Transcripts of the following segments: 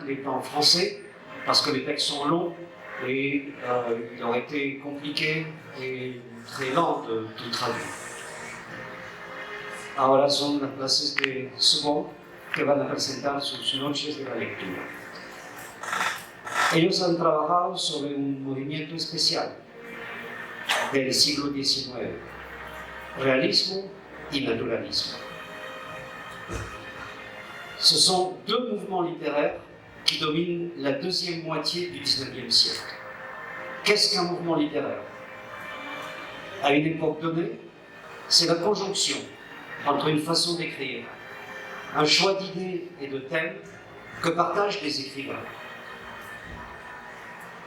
les plans français, parce que les textes sont longs et il aurait été compliqué et très lent de tout traduire. Ahora son las clases de Subo que van a presentar sus noches de la lectura. Ellos han trabajado sobre un movimiento especial del siglo XIX, realismo y naturalismo. Ce sont deux mouvements littéraires qui dominent la deuxième moitié du XIXe siècle. Qu'est-ce qu'un mouvement littéraire? À une époque donnée, c'est la conjonction entre une façon d'écrire, un choix d'idées et de thèmes que partagent les écrivains.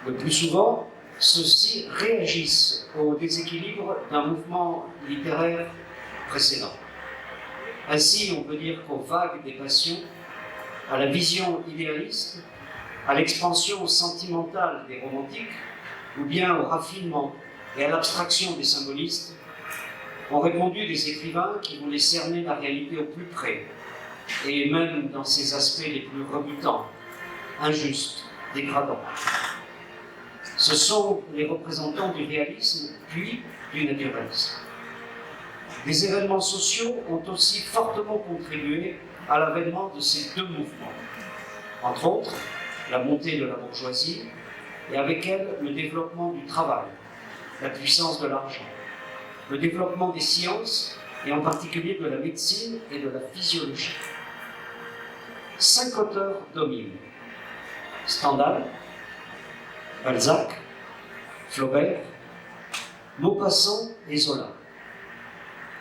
Le plus souvent, ceux-ci réagissent au déséquilibre d'un mouvement littéraire précédent. Ainsi, on peut dire qu'aux vagues des passions, à la vision idéaliste, à l'expansion sentimentale des romantiques, ou bien au raffinement et à l'abstraction des symbolistes, ont répondu des écrivains qui voulaient cerner la réalité au plus près, et même dans ses aspects les plus rebutants, injustes, dégradants. Ce sont les représentants du réalisme, puis du naturalisme. Des événements sociaux ont aussi fortement contribué à l'avènement de ces deux mouvements. Entre autres, la montée de la bourgeoisie et avec elle le développement du travail, la puissance de l'argent, le développement des sciences et en particulier de la médecine et de la physiologie. 5 auteurs dominent: Stendhal, Balzac, Flaubert, Maupassant et Zola.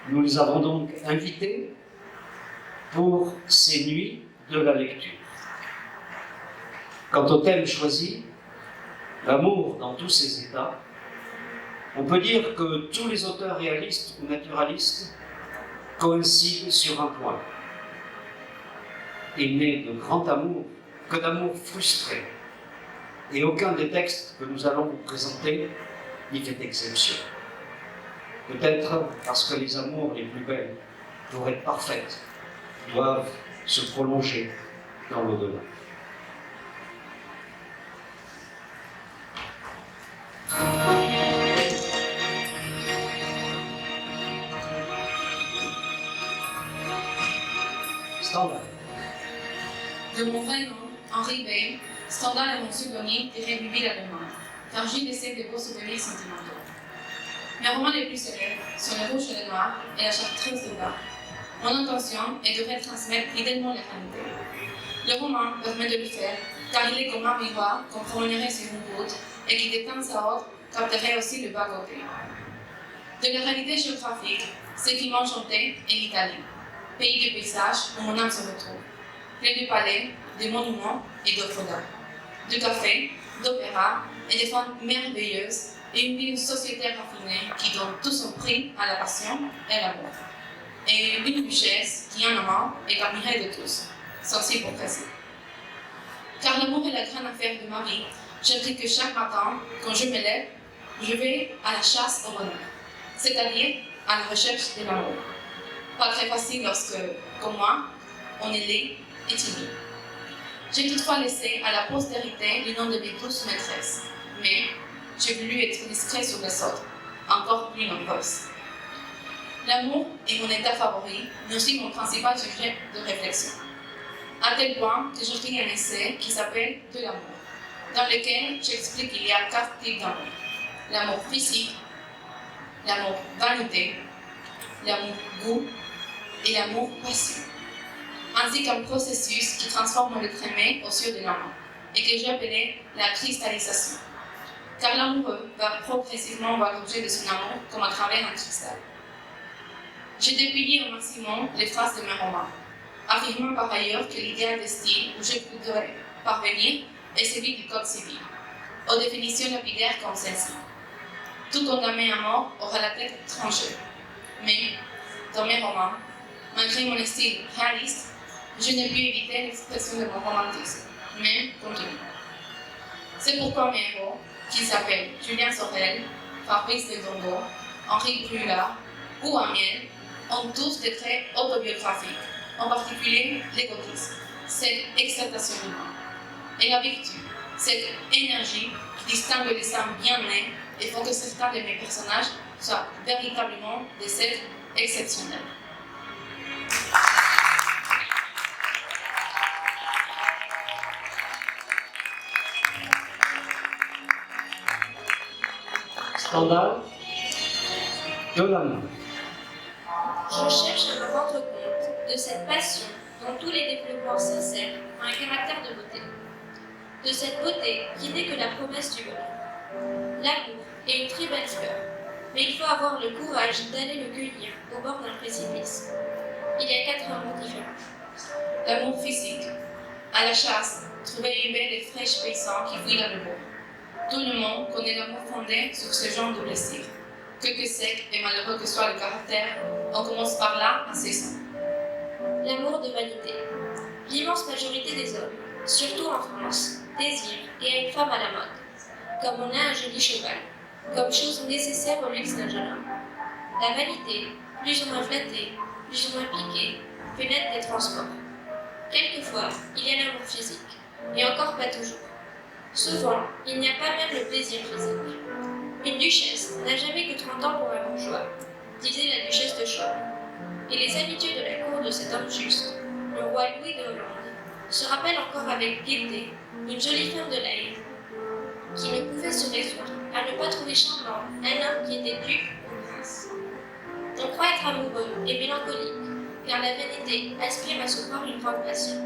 Nous les avons donc invités pour ces nuits de la lecture. Quant au thème choisi, l'amour dans tous ses états, on peut dire que tous les auteurs réalistes ou naturalistes coïncident sur un point. Il n'est de grand amour que d'amour frustré, et aucun des textes que nous allons vous présenter n'y fait exception. Peut-être parce que les amours les plus belles, pour être parfaites, doivent se prolonger dans l'au-delà. Stendhal. De mon vrai nom, Henri Bey, Stendhal est mon pseudonyme et révivit la demande, car j'y laissais de beaux souvenirs sentimentaux. Mes romans les plus célèbres sont Le Rouge et le Noir et La Chartreuse de Bas. Mon intention est de retransmettre fidèlement la réalité. Le roman permet de le faire, car il est comme un miroir qu'on promenerait sur une route et qui, de temps à autre, capterait aussi le bas côté. De la réalité géographique, ce qui m'a enchanté est l'Italie, pays de paysages où mon âme se retrouve, plein de palais, de monuments et d'œuvres d'art, de cafés, d'opéras et de femmes merveilleuses et une société raffinée qui donne tout son prix à la passion et à l'amour. Et une duchesse qui, en amant, est admirée de tous, sans s'y progresser. Car l'amour est la grande affaire de ma vie, j'appris que chaque matin, quand je me lève, je vais à la chasse au bonheur, c'est-à-dire à la recherche de l'amour. Pas très facile lorsque, comme moi, on est laid et timide. J'ai toutefois laissé à la postérité le nom de mes douces maîtresses, mais j'ai voulu être discret sur les autres, encore plus nombreuses. L'amour est mon état favori, mais aussi mon principal sujet de réflexion. À tel point que j'écris un essai qui s'appelle De l'amour, dans lequel j'explique qu'il y a 4 types d'amour. L'amour physique, l'amour vanité, l'amour goût et l'amour passion, ainsi qu'un processus qui transforme l'être aimé au ciel de l'amant, et que j'ai appelé la cristallisation. Car l'amoureux va progressivement voir l'objet de son amour comme à travers un cristal. J'ai dépouillé au maximum les phrases de mes romans, affirmant par ailleurs que l'idéal de style où je voudrais parvenir est celui du code civil, aux définitions lapidaires comme celle-ci. Tout condamné à mort aura la tête tranchée. Mais, dans mes romans, malgré mon style réaliste, je n'ai pu éviter l'expression de mon romantisme, mais continue. C'est pourquoi mes héros, qui s'appellent Julien Sorel, Fabrice Delongo, Henri Brulard ou Amiel, ont tous des traits autobiographiques, en particulier l'égotisme, cette exaltation du moi. et la vertu, cette énergie qui distingue les âmes bien nées et font que certains de mes personnages soient véritablement des êtres exceptionnels. Stendhal de l'amour. Je cherche à me rendre compte de cette passion dont tous les développements sincères ont un caractère de beauté. De cette beauté qui n'est que la promesse du bonheur. L'amour est une très belle fleur, mais il faut avoir le courage d'aller le cueillir au bord d'un précipice. Il y a 4 amours différents. L'amour physique. À la chasse, trouver une belle et fraîche paysanne qui vit dans le bois. Tout le monde connaît l'amour fondé sur ce genre de plaisir. Quelque sec et malheureux que soit le caractère, on commence par là à 16 ans. L'amour de vanité. L'immense majorité des hommes, surtout en France, désirent et a une femme à la mode, comme on a un joli cheval, comme chose nécessaire au luxe d'un jeune homme. La vanité, plus ou moins flattée, plus ou moins piquée, fait naître des transports. Quelquefois, il y a l'amour physique, et encore pas toujours. Souvent, il n'y a pas même le plaisir physique. Une duchesse n'a jamais que 30 ans pour un bourgeois, disait la duchesse de Chaulnes. Et les habitués de la cour de cet homme juste, le roi Louis de Hollande, se rappellent encore avec gaieté une jolie femme de l'Aïe qui ne pouvait se résoudre à ne pas trouver charmant un homme qui était duc ou prince. On croit être amoureux et mélancolique, car la vanité aspire à se croire une grande passion.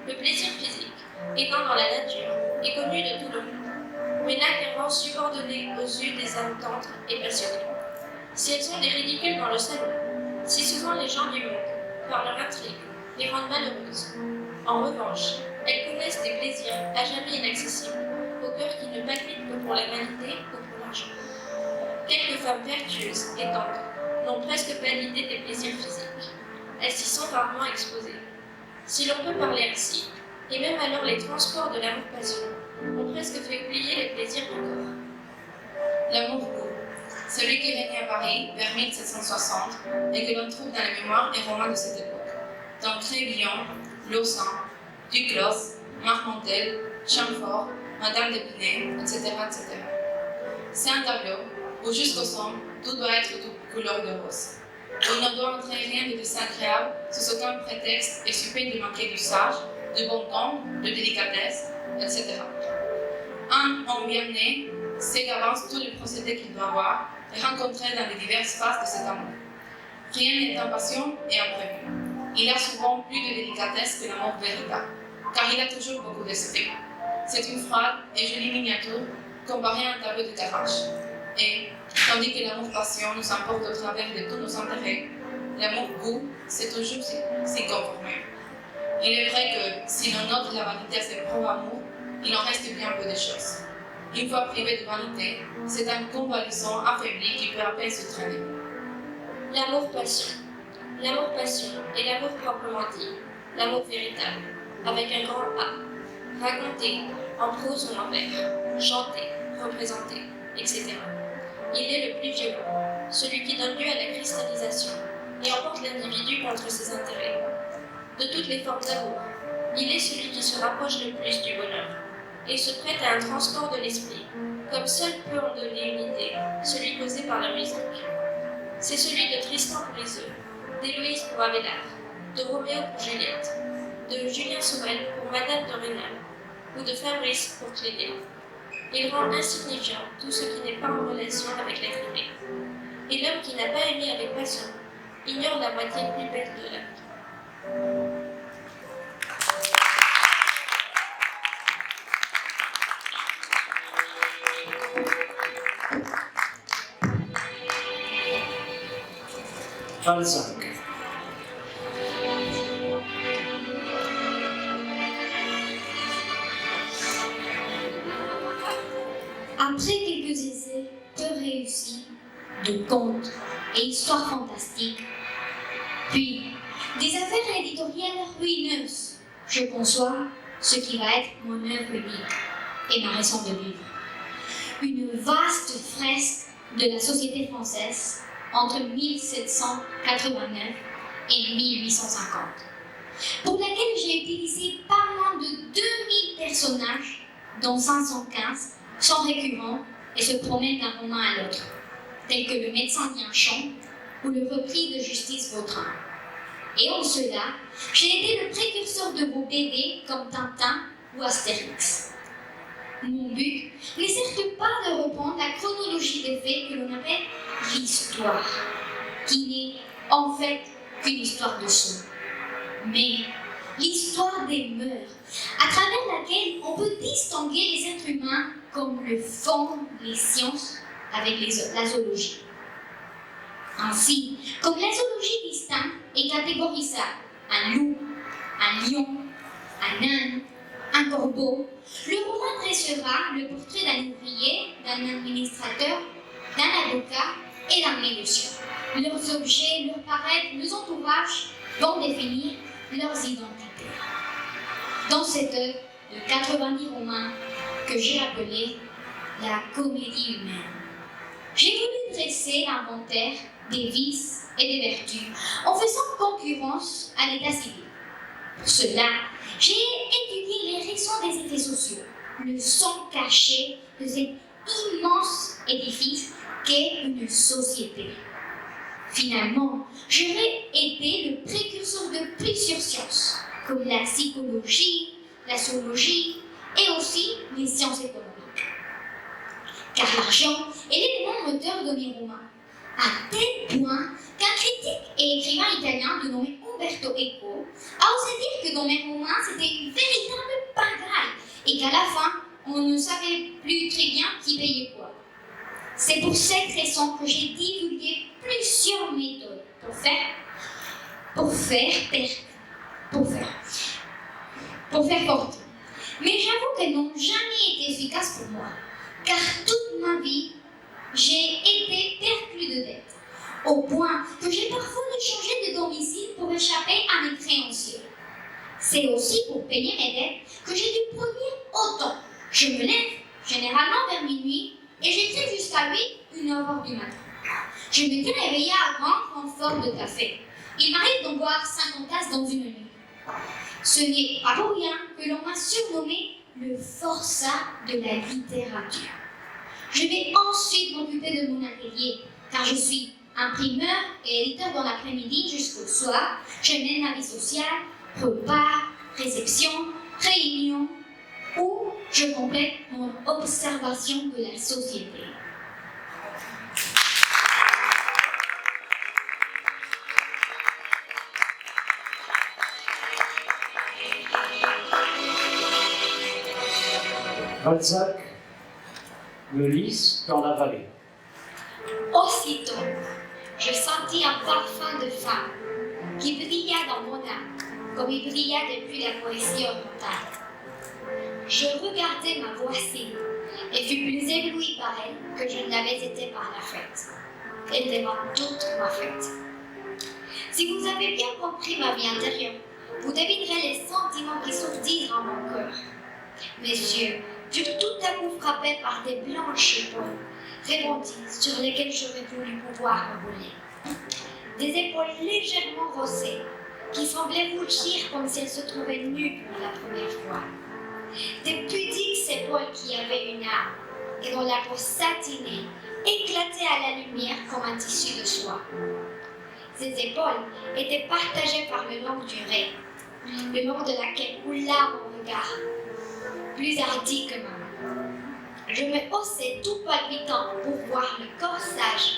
Le plaisir physique, étant dans la nature, est connu de tout le monde, mais n'a qu'un rang subordonné aux yeux des âmes tendres et passionnées. Si elles sont des ridicules dans le salon, si souvent les gens du monde, par leur intrigue, les rendent malheureuses. En revanche, elles connaissent des plaisirs à jamais inaccessibles, au cœur qui ne palpite que pour la vanité ou pour l'argent. Quelques femmes vertueuses et tendres n'ont presque pas l'idée des plaisirs physiques. Elles s'y sont rarement exposées. Si l'on peut parler ainsi, et même alors les transports de l'amour-passion ont presque fait oublier les plaisirs du corps. L'amour-goût, celui qui régnait à Paris vers 1760 et que l'on trouve dans les mémoires et romans de cette époque, dans Crébillon, Lausanne, Duclos, Marmontel, Chamfort, Madame d'Épinay, etc., etc. C'est un tableau où jusqu'au sombre, tout doit être de couleur de rose. Où il ne doit entrer rien de désagréable sous aucun prétexte et sous peine de manquer d'usage, de bon ton, de délicatesse, etc. Un homme bien né sait d'avance tous les procédés qu'il doit avoir et rencontrer dans les diverses phases de cet amour. Rien n'est impatient et imprévu. Il a souvent plus de délicatesse que l'amour véritable, car il a toujours beaucoup d'esprit. C'est une froide et jolie miniature comparée à un tableau de Carrache. Et, tandis que l'amour-passion nous emporte au travers de tous nos intérêts, l'amour-goût, c'est toujours s'y conformer. Il est vrai que, si l'on note la vanité à ses propres amours, il en reste bien peu de choses. Une fois privé de vanité, c'est un convalescent affaibli qui peut à peine se traîner. L'amour-passion. L'amour-passion est l'amour proprement dit, l'amour véritable, avec un grand A, raconté en prose ou en vers, chanté, représenté, etc. Il est le plus violent, celui qui donne lieu à la cristallisation et emporte l'individu contre ses intérêts. De toutes les formes d'amour, il est celui qui se rapproche le plus du bonheur et se prête à un transport de l'esprit, comme seul peut en donner une idée, celui causé par la musique. C'est celui de Tristan pour Isolde, d'Héloïse pour Abélard, de Roméo pour Juliette, de Julien Sorel pour Madame de Rênal, ou de Fabrice pour Clélia. Il rend insignifiant tout ce qui n'est pas en relation avec l'être aimé. Et l'homme qui n'a pas aimé avec passion ignore la moitié plus belle de la vie. Balzac. Après quelques essais peu réussis de contes et histoires fantastiques, puis des affaires éditoriales ruineuses, je conçois ce qui va être mon œuvre unique et ma raison de vivre. Une vaste fresque de la société française entre 1789 et 1850, pour laquelle j'ai utilisé pas moins de 2000 personnages, dont 515 sont récurrents et se promènent d'un roman à l'autre, tels que le médecin Bianchon ou le repris de Justice Vautrin. Et en cela, j'ai été le précurseur de vos BD comme Tintin ou Astérix. Mon but n'est certes pas de reprendre la chronologie des faits que l'on appelle l'histoire, qui n'est en fait qu'une histoire de son, mais l'histoire des mœurs, à travers laquelle on peut distinguer les êtres humains comme le font les sciences avec la zoologie. Ainsi, comme la zoologie distingue et catégorisable un loup, un lion, un âne, un corbeau, le roman dressera le portrait d'un ouvrier, d'un administrateur, d'un avocat et d'un négociant. Leurs objets, leurs paraîtres, leurs entourages vont définir leurs identités. Dans cette œuvre de 90 romans que j'ai appelée la comédie humaine, j'ai voulu dresser l'inventaire des vices et des vertus en faisant concurrence à l'état civil. Pour cela, j'ai étudié les raisons des effets sociaux, le son caché de cet immense édifice qu'est une société. Finalement, j'aurais été le précurseur de plusieurs sciences, comme la psychologie, la zoologie et aussi les sciences économiques. Car l'argent est l'élément moteur de mes romans, à tel point qu'un critique et écrivain italien de nom Umberto Eco a osé dire que dans mes romans c'était une véritable pagaille et qu'à la fin on ne savait plus très bien qui payait quoi. C'est pour cette raison que j'ai divulgué plusieurs méthodes pour faire fortune. Mais j'avoue qu'elles n'ont jamais été efficaces pour moi, car toute ma vie, j'ai été perclue de dettes, au point que j'ai parfois dû changer de domicile pour échapper à mes créanciers. C'est aussi pour payer mes dettes que j'ai dû produire autant. Je me lève généralement vers minuit et j'écris jusqu'à 1h du matin. Je me tiens réveillée à grand renfort de café. Il m'arrive d'en boire 50 tasses dans une nuit. Ce n'est pas pour rien que l'on m'a surnommé le forçat de la littérature. Je vais ensuite m'occuper de mon atelier, car je suis imprimeur et éditeur dans l'après-midi jusqu'au soir. Je mène ma vie sociale, repas, réception, réunions, où je complète mon observation de la société. Balzac, le lys dans la vallée. Aussitôt, je sentis un parfum de femme qui brilla dans mon âme, comme il brilla depuis la poésie orientale. Je regardai ma voisine et fus plus ébloui par elle que je ne l'avais été par la fête. Elle demande toute ma fête. Si vous avez bien compris ma vie intérieure, vous devinerez les sentiments qui sourdisent dans mon cœur. Messieurs, furent tout à coup frappés par des blanches épaules, rebondies sur lesquelles j'aurais voulu pouvoir me rouler. Des épaules légèrement rosées, qui semblaient rougir comme si elles se trouvaient nues pour la première fois. Des pudiques épaules qui avaient une âme, et dont la peau satinée éclatait à la lumière comme un tissu de soie. Ces épaules étaient partagées par le long du Rhin, le long de laquelle roula mon regard, plus hardi que ma main. Je me haussai tout palpitant pour voir le corsage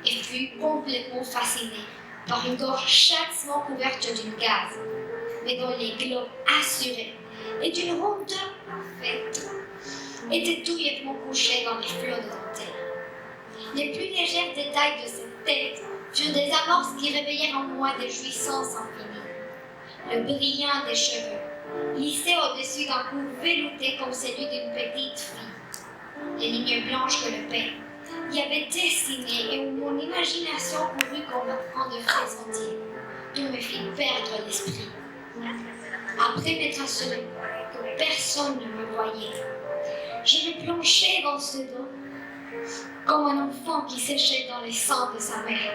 et fus complètement fasciné par une gorge chassement couverte d'une gaze, mais dont les globes assurés et d'une rondeur parfaite étaient douillettement couchés dans les flots de dentelle. Les plus légers détails de cette tête furent des amorces qui réveillèrent en moi des jouissances infinies. Le brillant des cheveux, lissé au-dessus d'un cou velouté comme celui d'une petite fille. Les lignes blanches que le pain y avait dessinées et où mon imagination courut comme un train de frais sentiers, tout me fit perdre l'esprit. Après m'être assuré que personne ne me voyait, je me plongeai dans ce dos comme un enfant qui séchait dans les seins de sa mère.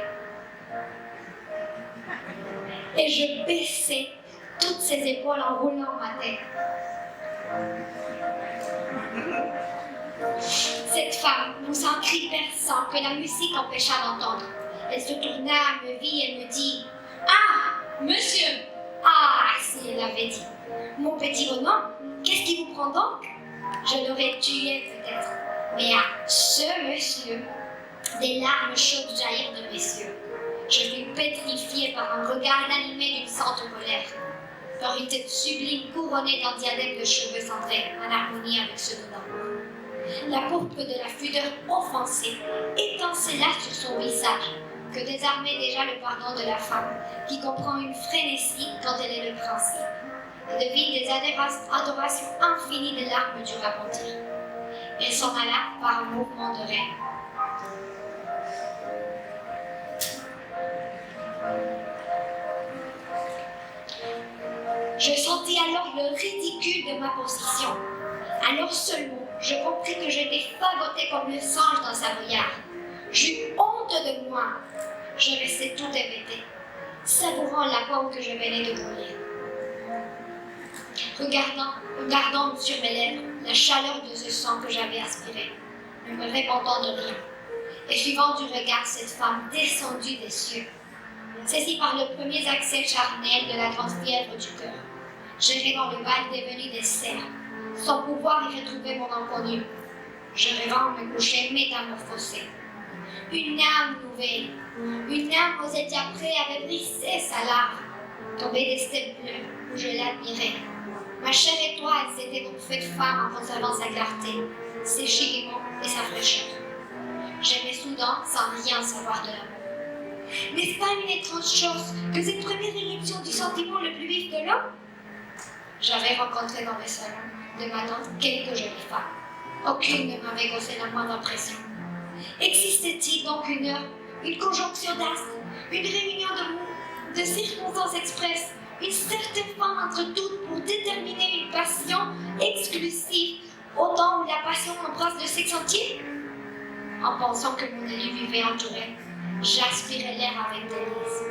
Et je baissai toutes ses épaules en roulant ma tête. Cette femme poussa un cri perçant que la musique empêcha d'entendre. Elle se tourna, me vit et me dit « Ah, monsieur !» Ah, si elle avait dit. Mon petit bonhomme, qu'est-ce qui vous prend donc? Je l'aurais tué peut-être. Mais à ce monsieur, des larmes chaudes jaillirent de mes yeux. Je fus pétrifiée par un regard animé d'une sorte de colère. Par une tête sublime couronnée d'un diadème de cheveux cendrés, en harmonie avec ceux de l'amour. La pourpre de la pudeur offensée étincela sur son visage, que désarmait déjà le pardon de la femme, qui comprend une frénésie quand elle est le principe, et devine des adorations infinies de larmes du repentir. Elle s'en alla par un mouvement de rêve. Je sentis alors le ridicule de ma position. Alors seulement, je compris que j'étais fagotée comme le singe d'un savoyard. J'eus honte de moi. Je restai tout hébétée, savourant la pomme que je venais de brûler. Regardant sur mes lèvres la chaleur de ce sang que j'avais aspiré, ne me répondant de rien, et suivant du regard cette femme descendue des cieux, saisie par le premier accès charnel de la grande fièvre du cœur, j'errais dans le val devenu des cerfs, sans pouvoir y retrouver mon inconnu. Je rêvais me coucher métamorphosée. Une âme nouvelle, une âme aux états prêts avait brisé sa larve, tombée des steppes bleues où je l'admirais. Ma chère étoile s'était donc faite femme en conservant sa clarté, ses chignements et sa fraîcheur. J'aimais soudain sans rien savoir de l'amour. N'est-ce pas une étrange chose que cette première éruption du sentiment le plus vif de l'homme? J'avais rencontré dans mes salons de matin quelques jolies femmes. Aucune ne m'avait causé la moindre impression. Existait-il donc une heure, une conjonction d'astres, une réunion de circonstances expresses, une certaine femme entre toutes pour déterminer une passion exclusive au temps où la passion embrasse le sexe entier? En pensant que mon élu vivait entouré, j'aspirais l'air avec délice.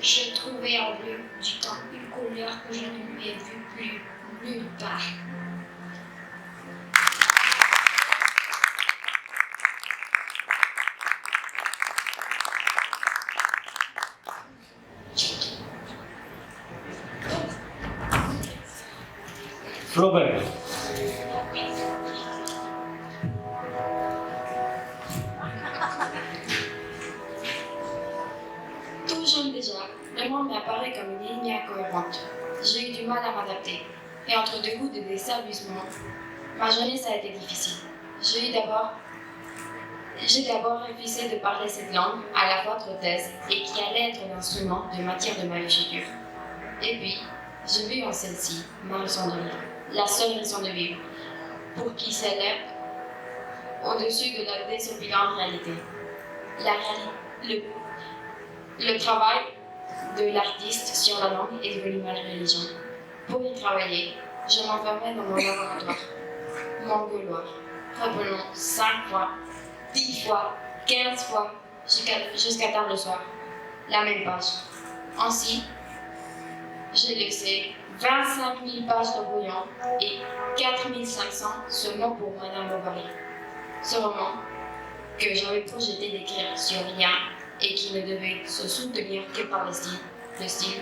Je trouvais en bleu du temps une couleur que je ne lui ai vue plus nulle part. Flaubert. Tout jeune déjà, le monde m'apparaît comme une ligne incohérente. J'ai eu du mal à m'adapter. Et entre deux coups de désabusement, ma jeunesse a été difficile. J'ai d'abord refusé de parler cette langue, à la fois trottaise, et qui allait être l'instrument de matière de ma vie future. Et puis, j'ai vu en celle-ci ma raison de vivre, la seule raison de vivre, pour qui s'élève au-dessus de la désopilante réalité. Le travail de l'artiste sur la langue est devenu ma religion. Pour y travailler, je m'enfermais dans mon laboratoire, mon gueuloir, reprenant 5 fois, 10 fois, 15 fois, jusqu'à tard le soir, la même page. Ainsi, j'ai laissé 25 000 pages de brouillon et 4 500 seulement pour Madame Bovary. Ce roman que j'avais projeté d'écrire sur rien et qui ne devait se soutenir que par le style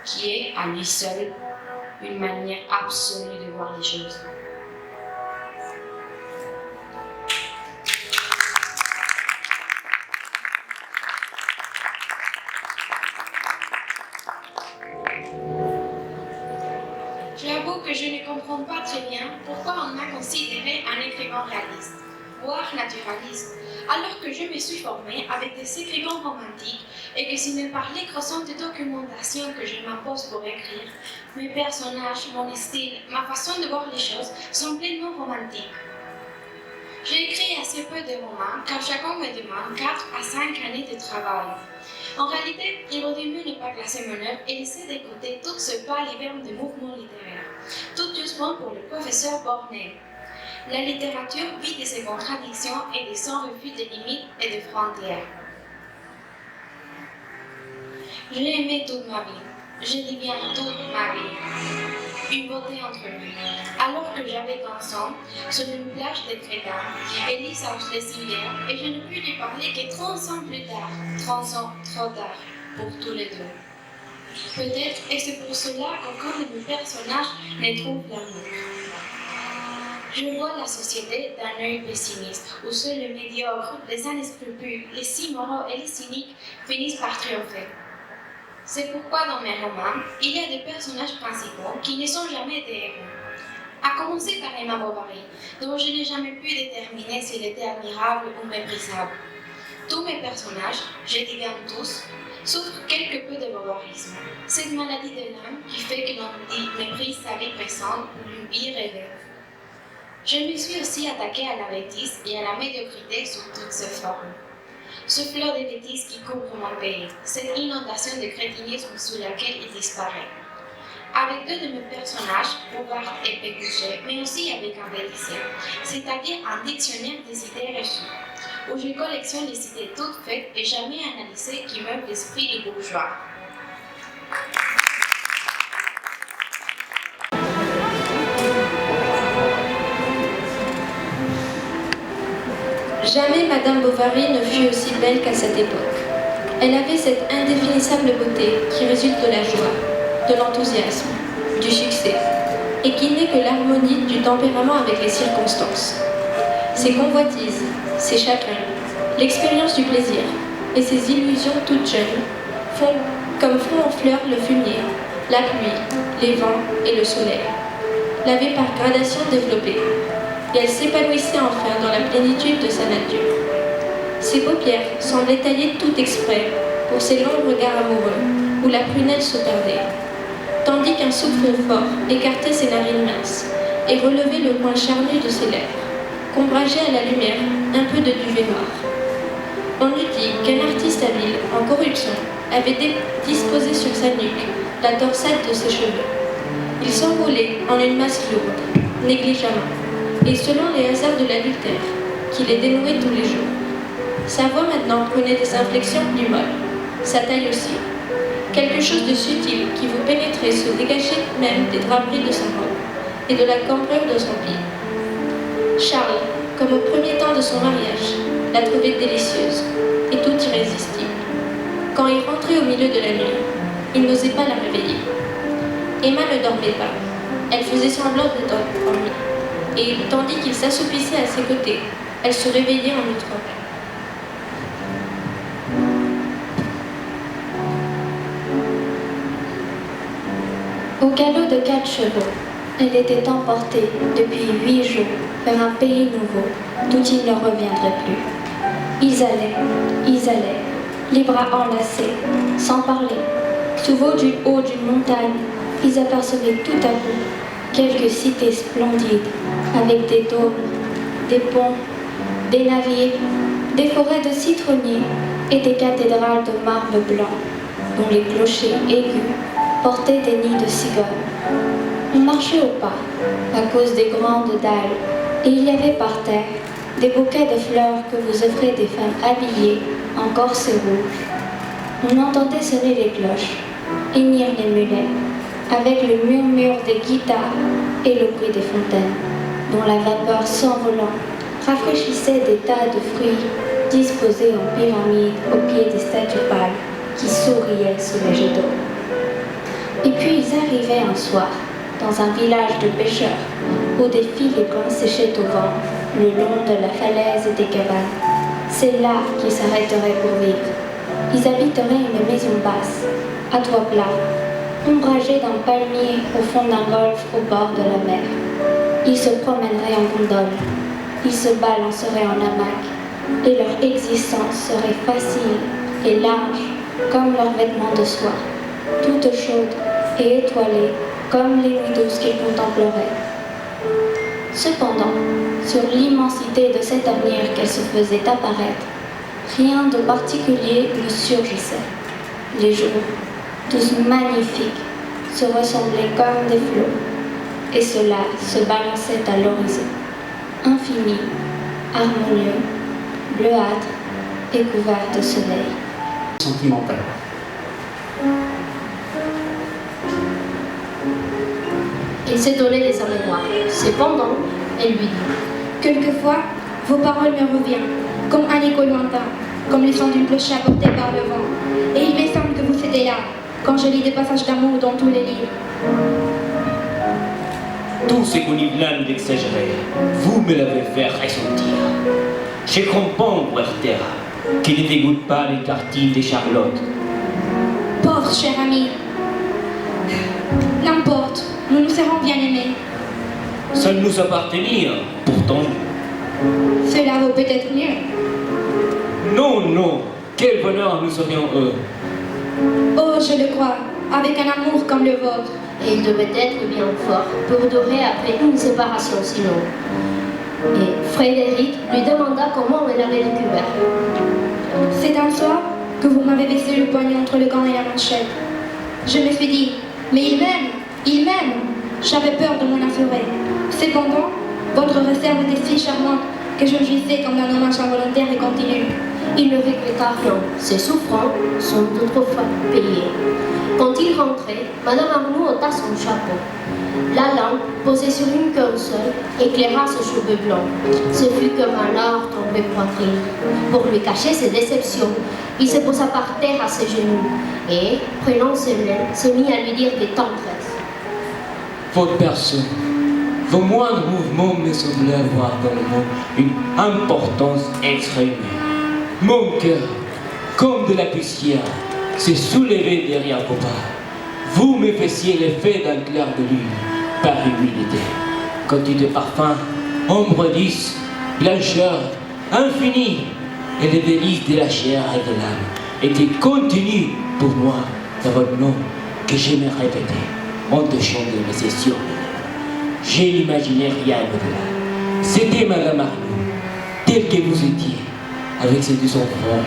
qui est à lui seul une manière absolue de voir les choses. J'avoue que je ne comprends pas très bien pourquoi on m'a considéré un écrivain réaliste, voire naturaliste, alors que je me suis formée avec des écrivains romantiques et que ce n'est par les croissants de documentation que je m'impose pour écrire, mes personnages, mon style, ma façon de voir les choses sont pleinement romantiques. J'ai écrit assez peu de romans car chacun me demande 4 à 5 années de travail. En réalité, il aurait mieux ne pas classer mon œuvre et laisser de côté tout ce bas hiverne de mouvements littéraires, tout doucement pour le professeur Bornet. La littérature vit de ses contradictions et de son refus des limites et des frontières. Je l'ai aimé toute ma vie. Je dis bien toute ma vie. Une beauté entre nous. Alors que j'avais 15 ans, sur une plage de Créta, Élise a acheté civière et je ne pus lui parler que 30 ans plus tard. 30 ans trop tard pour tous les deux. Peut-être et c'est pour cela qu'aucun de mes personnages ne trouve l'amour. Je vois la société d'un œil pessimiste, où seuls les médiocres, les inescrupules, les immoraux et les cyniques finissent par triompher. C'est pourquoi dans mes romans, il y a des personnages principaux qui ne sont jamais des héros. À commencer par Emma Bovary, dont je n'ai jamais pu déterminer s'il était admirable ou méprisable. Tous mes personnages, je dis bien tous, souffrent quelque peu de bovarisme, cette maladie de l'âme qui fait que l'on méprise sa vie présente ou lui y rêve. Je me suis aussi attaquée à la bêtise et à la médiocrité sous toutes ses formes. Ce fleur de bêtise qui couvre mon pays, cette inondation de crétinisme sous laquelle il disparaît. Avec deux de mes personnages, Bobard et Pécuchet, mais aussi avec un bêtisier, c'est-à-dire un dictionnaire des idées reçues, où je collectionne les idées toutes faites et jamais analysées qui meublent l'esprit du bourgeois. Jamais Madame Bovary ne fut aussi belle qu'à cette époque. Elle avait cette indéfinissable beauté qui résulte de la joie, de l'enthousiasme, du succès, et qui n'est que l'harmonie du tempérament avec les circonstances. Ses convoitises, ses chagrins, l'expérience du plaisir et ses illusions toutes jeunes font en fleurs le fumier, la pluie, les vents et le soleil. L'avait par gradation développée, et elle s'épanouissait enfin dans la plénitude de sa nature. Ses paupières semblaient taillées tout exprès pour ses longs regards amoureux, où la prunelle se perdait, tandis qu'un souffle fort écartait ses narines minces et relevait le coin charnu de ses lèvres, qu'ombrageait à la lumière un peu de duvet noir. On eût dit qu'un artiste habile, en corruption, avait disposé sur sa nuque la torsade de ses cheveux. Ils s'enroulaient en une masse lourde, négligemment, et selon les hasards de l'adultère, qui les dénouait tous les jours. Sa voix maintenant prenait des inflexions plus molles, sa taille aussi. Quelque chose de subtil qui vous pénétrait se dégageait même des draperies de sa robe et de la cambrure de son pied. Charles, comme au premier temps de son mariage, la trouvait délicieuse et tout irrésistible. Quand il rentrait au milieu de la nuit, il n'osait pas la réveiller. Emma ne dormait pas. Elle faisait semblant de dormir. Et tandis qu'il s'assoupissait à ses côtés, elle se réveillait en outre-mer. Au galop de 4 chevaux, elle était emportée depuis 8 jours vers un pays nouveau d'où il ne reviendrait plus. Ils allaient, les bras enlacés, sans parler. Souvent du haut d'une montagne, ils apercevaient tout à coup quelques cités splendides, avec des dômes, des ponts, des navires, des forêts de citronniers et des cathédrales de marbre blanc, dont les clochers aigus portaient des nids de cigognes. On marchait au pas, à cause des grandes dalles, et il y avait par terre des bouquets de fleurs que vous offraient des femmes habillées en corset rouge. On entendait sonner les cloches, hennir les mulets, avec le murmure des guitares et le bruit des fontaines, dont la vapeur s'envolant rafraîchissait des tas de fruits disposés en pyramide au pied des statues pâles qui souriaient sous les jets d'eau. Et puis ils arrivaient un soir dans un village de pêcheurs où des filets blancs séchaient au vent le long de la falaise et des cabanes. C'est là qu'ils s'arrêteraient pour vivre. Ils habiteraient une maison basse, à toit plat, ombragée d'un palmier au fond d'un golfe au bord de la mer. Ils se promèneraient en gondole, ils se balanceraient en hamac, et leur existence serait facile et large comme leurs vêtements de soie, toute chaude et étoilée comme les nuits douces qu'ils contempleraient. Cependant, sur l'immensité de cet avenir qu'elle se faisait apparaître, rien de particulier ne surgissait. Les jours, tous magnifiques, se ressemblaient comme des flots, et cela se balançait à l'horizon, infini, harmonieux, bleuâtre et couvert de soleil. Sentimental. Il s'étonnait de sa mémoire. Cependant, elle lui dit: Quelquefois, vos paroles me reviennent, comme un écho lointain, comme le son d'une cloche apportée par le vent. Et il me semble que vous étiez là, quand je lis des passages d'amour dans tous les livres. Tout ce qu'on y blâme d'exagérer, vous me l'avez fait ressentir. Je comprends, Werther, qu'il ne dégoûte pas les tartines de Charlotte. Pauvre cher ami. N'importe, nous nous serons bien aimés. Ça nous appartenait, pourtant. Cela vaut peut-être mieux. Non, non, quel bonheur nous serions eux. Oh, je le crois, avec un amour comme le vôtre. Et il devait être bien fort pour durer après une séparation si longue. Et Frédéric lui demanda comment elle avait découvert. C'est un soir que vous m'avez baissé le poignet entre le gant et la manchette. Je me suis dit, mais il m'aime, il m'aime. J'avais peur de m'en assurer. Cependant, votre réserve était si charmante que je jouissais comme d'un hommage involontaire et continu. Il ne regretta rien. Ses souffrances sont autrefois payées. Quand il rentrait, Madame Arnoux ôta son chapeau. La lampe, posée sur une console, éclaira ses cheveux blancs. Ce fut comme un or tombé poitrine. Pour lui cacher ses déceptions, il se posa par terre à ses genoux et, prenant ses mains, se mit à lui dire des tendresses. Votre personne, vos moindres mouvements me semblaient avoir dans le monde une importance extrême. Mon cœur, comme de la poussière, s'est soulevé derrière vos pas. Vous me faisiez l'effet d'un clair de lune, par humilité. Côté de parfum, ombre lisse, blancheur infinie, et les délices de la chair et de l'âme étaient contenues pour moi dans votre nom que j'aimais répéter en te chantant mes sessions. Je n'imaginais rien au-delà. C'était Madame Arnoux, telle que vous étiez, avec ses deux enfants,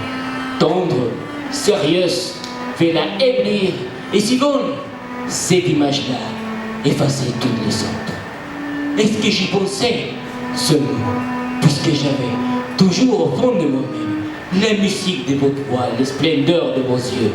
tendres, sérieuse, fait la éblouir. Et si bon, cette image-là effaçait toutes les autres. Est-ce que j'y pensais seulement, puisque j'avais toujours au fond de moi-même la musique de votre voix, la splendeur de vos yeux.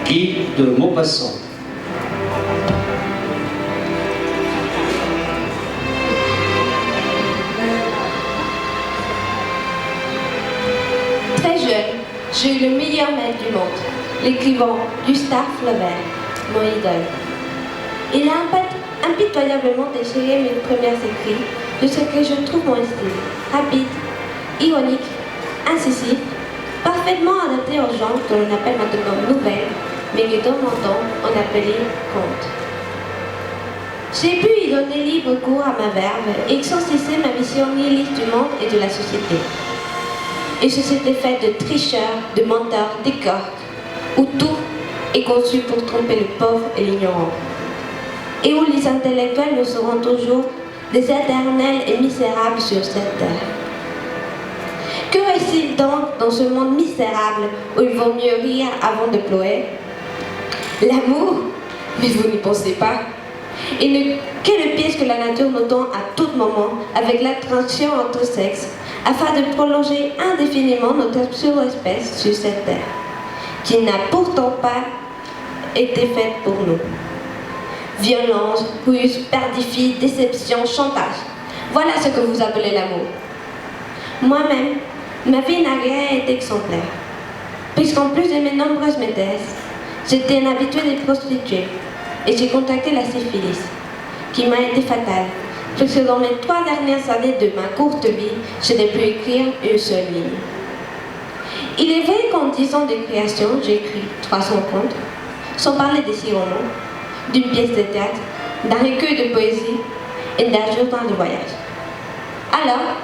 Guide de Maupassant. Très jeune, j'ai eu le meilleur maître du monde, l'écrivain Gustave Flaubert, mon idole. Il a impitoyablement déchiré mes premiers écrits de ce que je trouve mon style, rapide, ironique, incisif, parfaitement adapté au genre que l'on appelle maintenant nouvelle, mais que dans mon temps on appelait conte. J'ai pu y donner libre cours à ma verve et exorciser ma vision nihiliste du monde et de la société. Et société faite de tricheurs, de menteurs, d'écorques, où tout est conçu pour tromper le pauvre et l'ignorant. Et où les intellectuels ne seront toujours des éternels et misérables sur cette terre. Que reste-t-il donc dans ce monde misérable où il vaut mieux rire avant de pleurer? L'amour? Mais vous n'y pensez pas. Et ne quel piège que la nature nous tend à tout moment avec l'attraction entre sexes, afin de prolonger indéfiniment notre absurde espèce sur cette terre, qui n'a pourtant pas été faite pour nous. Violence, ruse, perdifie, déception, chantage. Voilà ce que vous appelez l'amour. Moi-même, ma vie n'a rien été exemplaire, puisqu'en plus de mes nombreuses maîtresses, j'étais un habitué des prostituées et j'ai contracté la syphilis, qui m'a été fatale, puisque dans mes 3 dernières années de ma courte vie, je n'ai pu écrire une seule ligne. Il est vrai qu'en 10 ans de création, j'ai écrit 300 contes, sans parler des 6 romans, d'une pièce de théâtre, d'un recueil de poésie et d'un journal de voyage. Alors,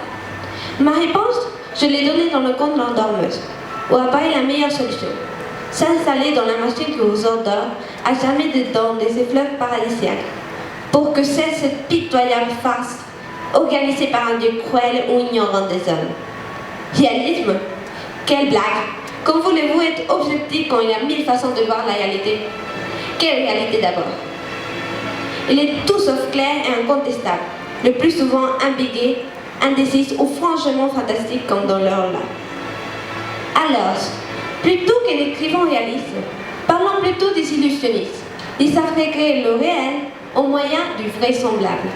ma réponse, je l'ai donnée dans le conte de l'endormeuse, où apparaît la meilleure solution. s'installer dans la machine que vous endort, à jamais dans des effluves paradisiaques, pour que cesse cette pitoyable farce organisée par un Dieu cruel ou ignorant des hommes. Réalisme? Quelle blague! Comment voulez-vous être objectif quand il y a 1000 façons de voir la réalité? Quelle réalité d'abord? Il est tout sauf clair et incontestable, le plus souvent ambiguë, indécise ou franchement fantastique comme dans leur là. Alors, plutôt que d'écrivains réalistes, parlons plutôt des illusionnistes. Ils savent créer le réel au moyen du vraisemblable.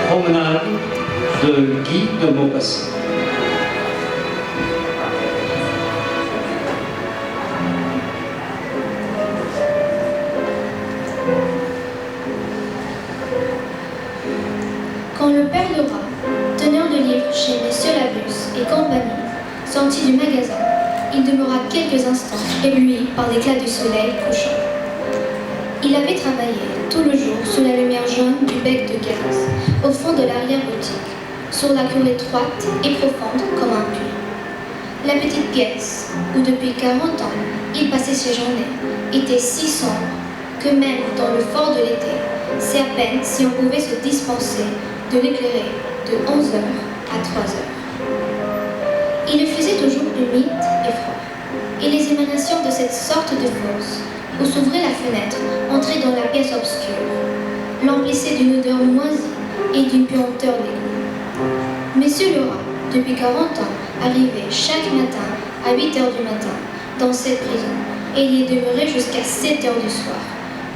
Promenade de Guy de Maupassant. Quand le père Laura, teneur de livres chez Messieurs Labus et compagnie, sortit du magasin, il demeura quelques instants ébloui par l'éclat du soleil couchant. Il avait travaillé tout le jour sous la lumière jaune du bec de gaz, au fond de l'arrière-boutique, sur la cour étroite et profonde comme un puits. La petite pièce, où depuis 40 ans il passait ses journées, était si sombre que même dans le fort de l'été, c'est à peine si on pouvait se dispenser de l'éclairer de 11h à 3h. Il le faisait toujours humide et froid, et les émanations de cette sorte de fosse, où s'ouvrait la fenêtre, entraient dans la pièce obscure, l'emplissaient d'une odeur moisie et d'une puanteur d'égout. Monsieur Laura, depuis 40 ans, arrivait chaque matin à 8h du matin dans cette prison, et il y est demeuré jusqu'à 7h du soir,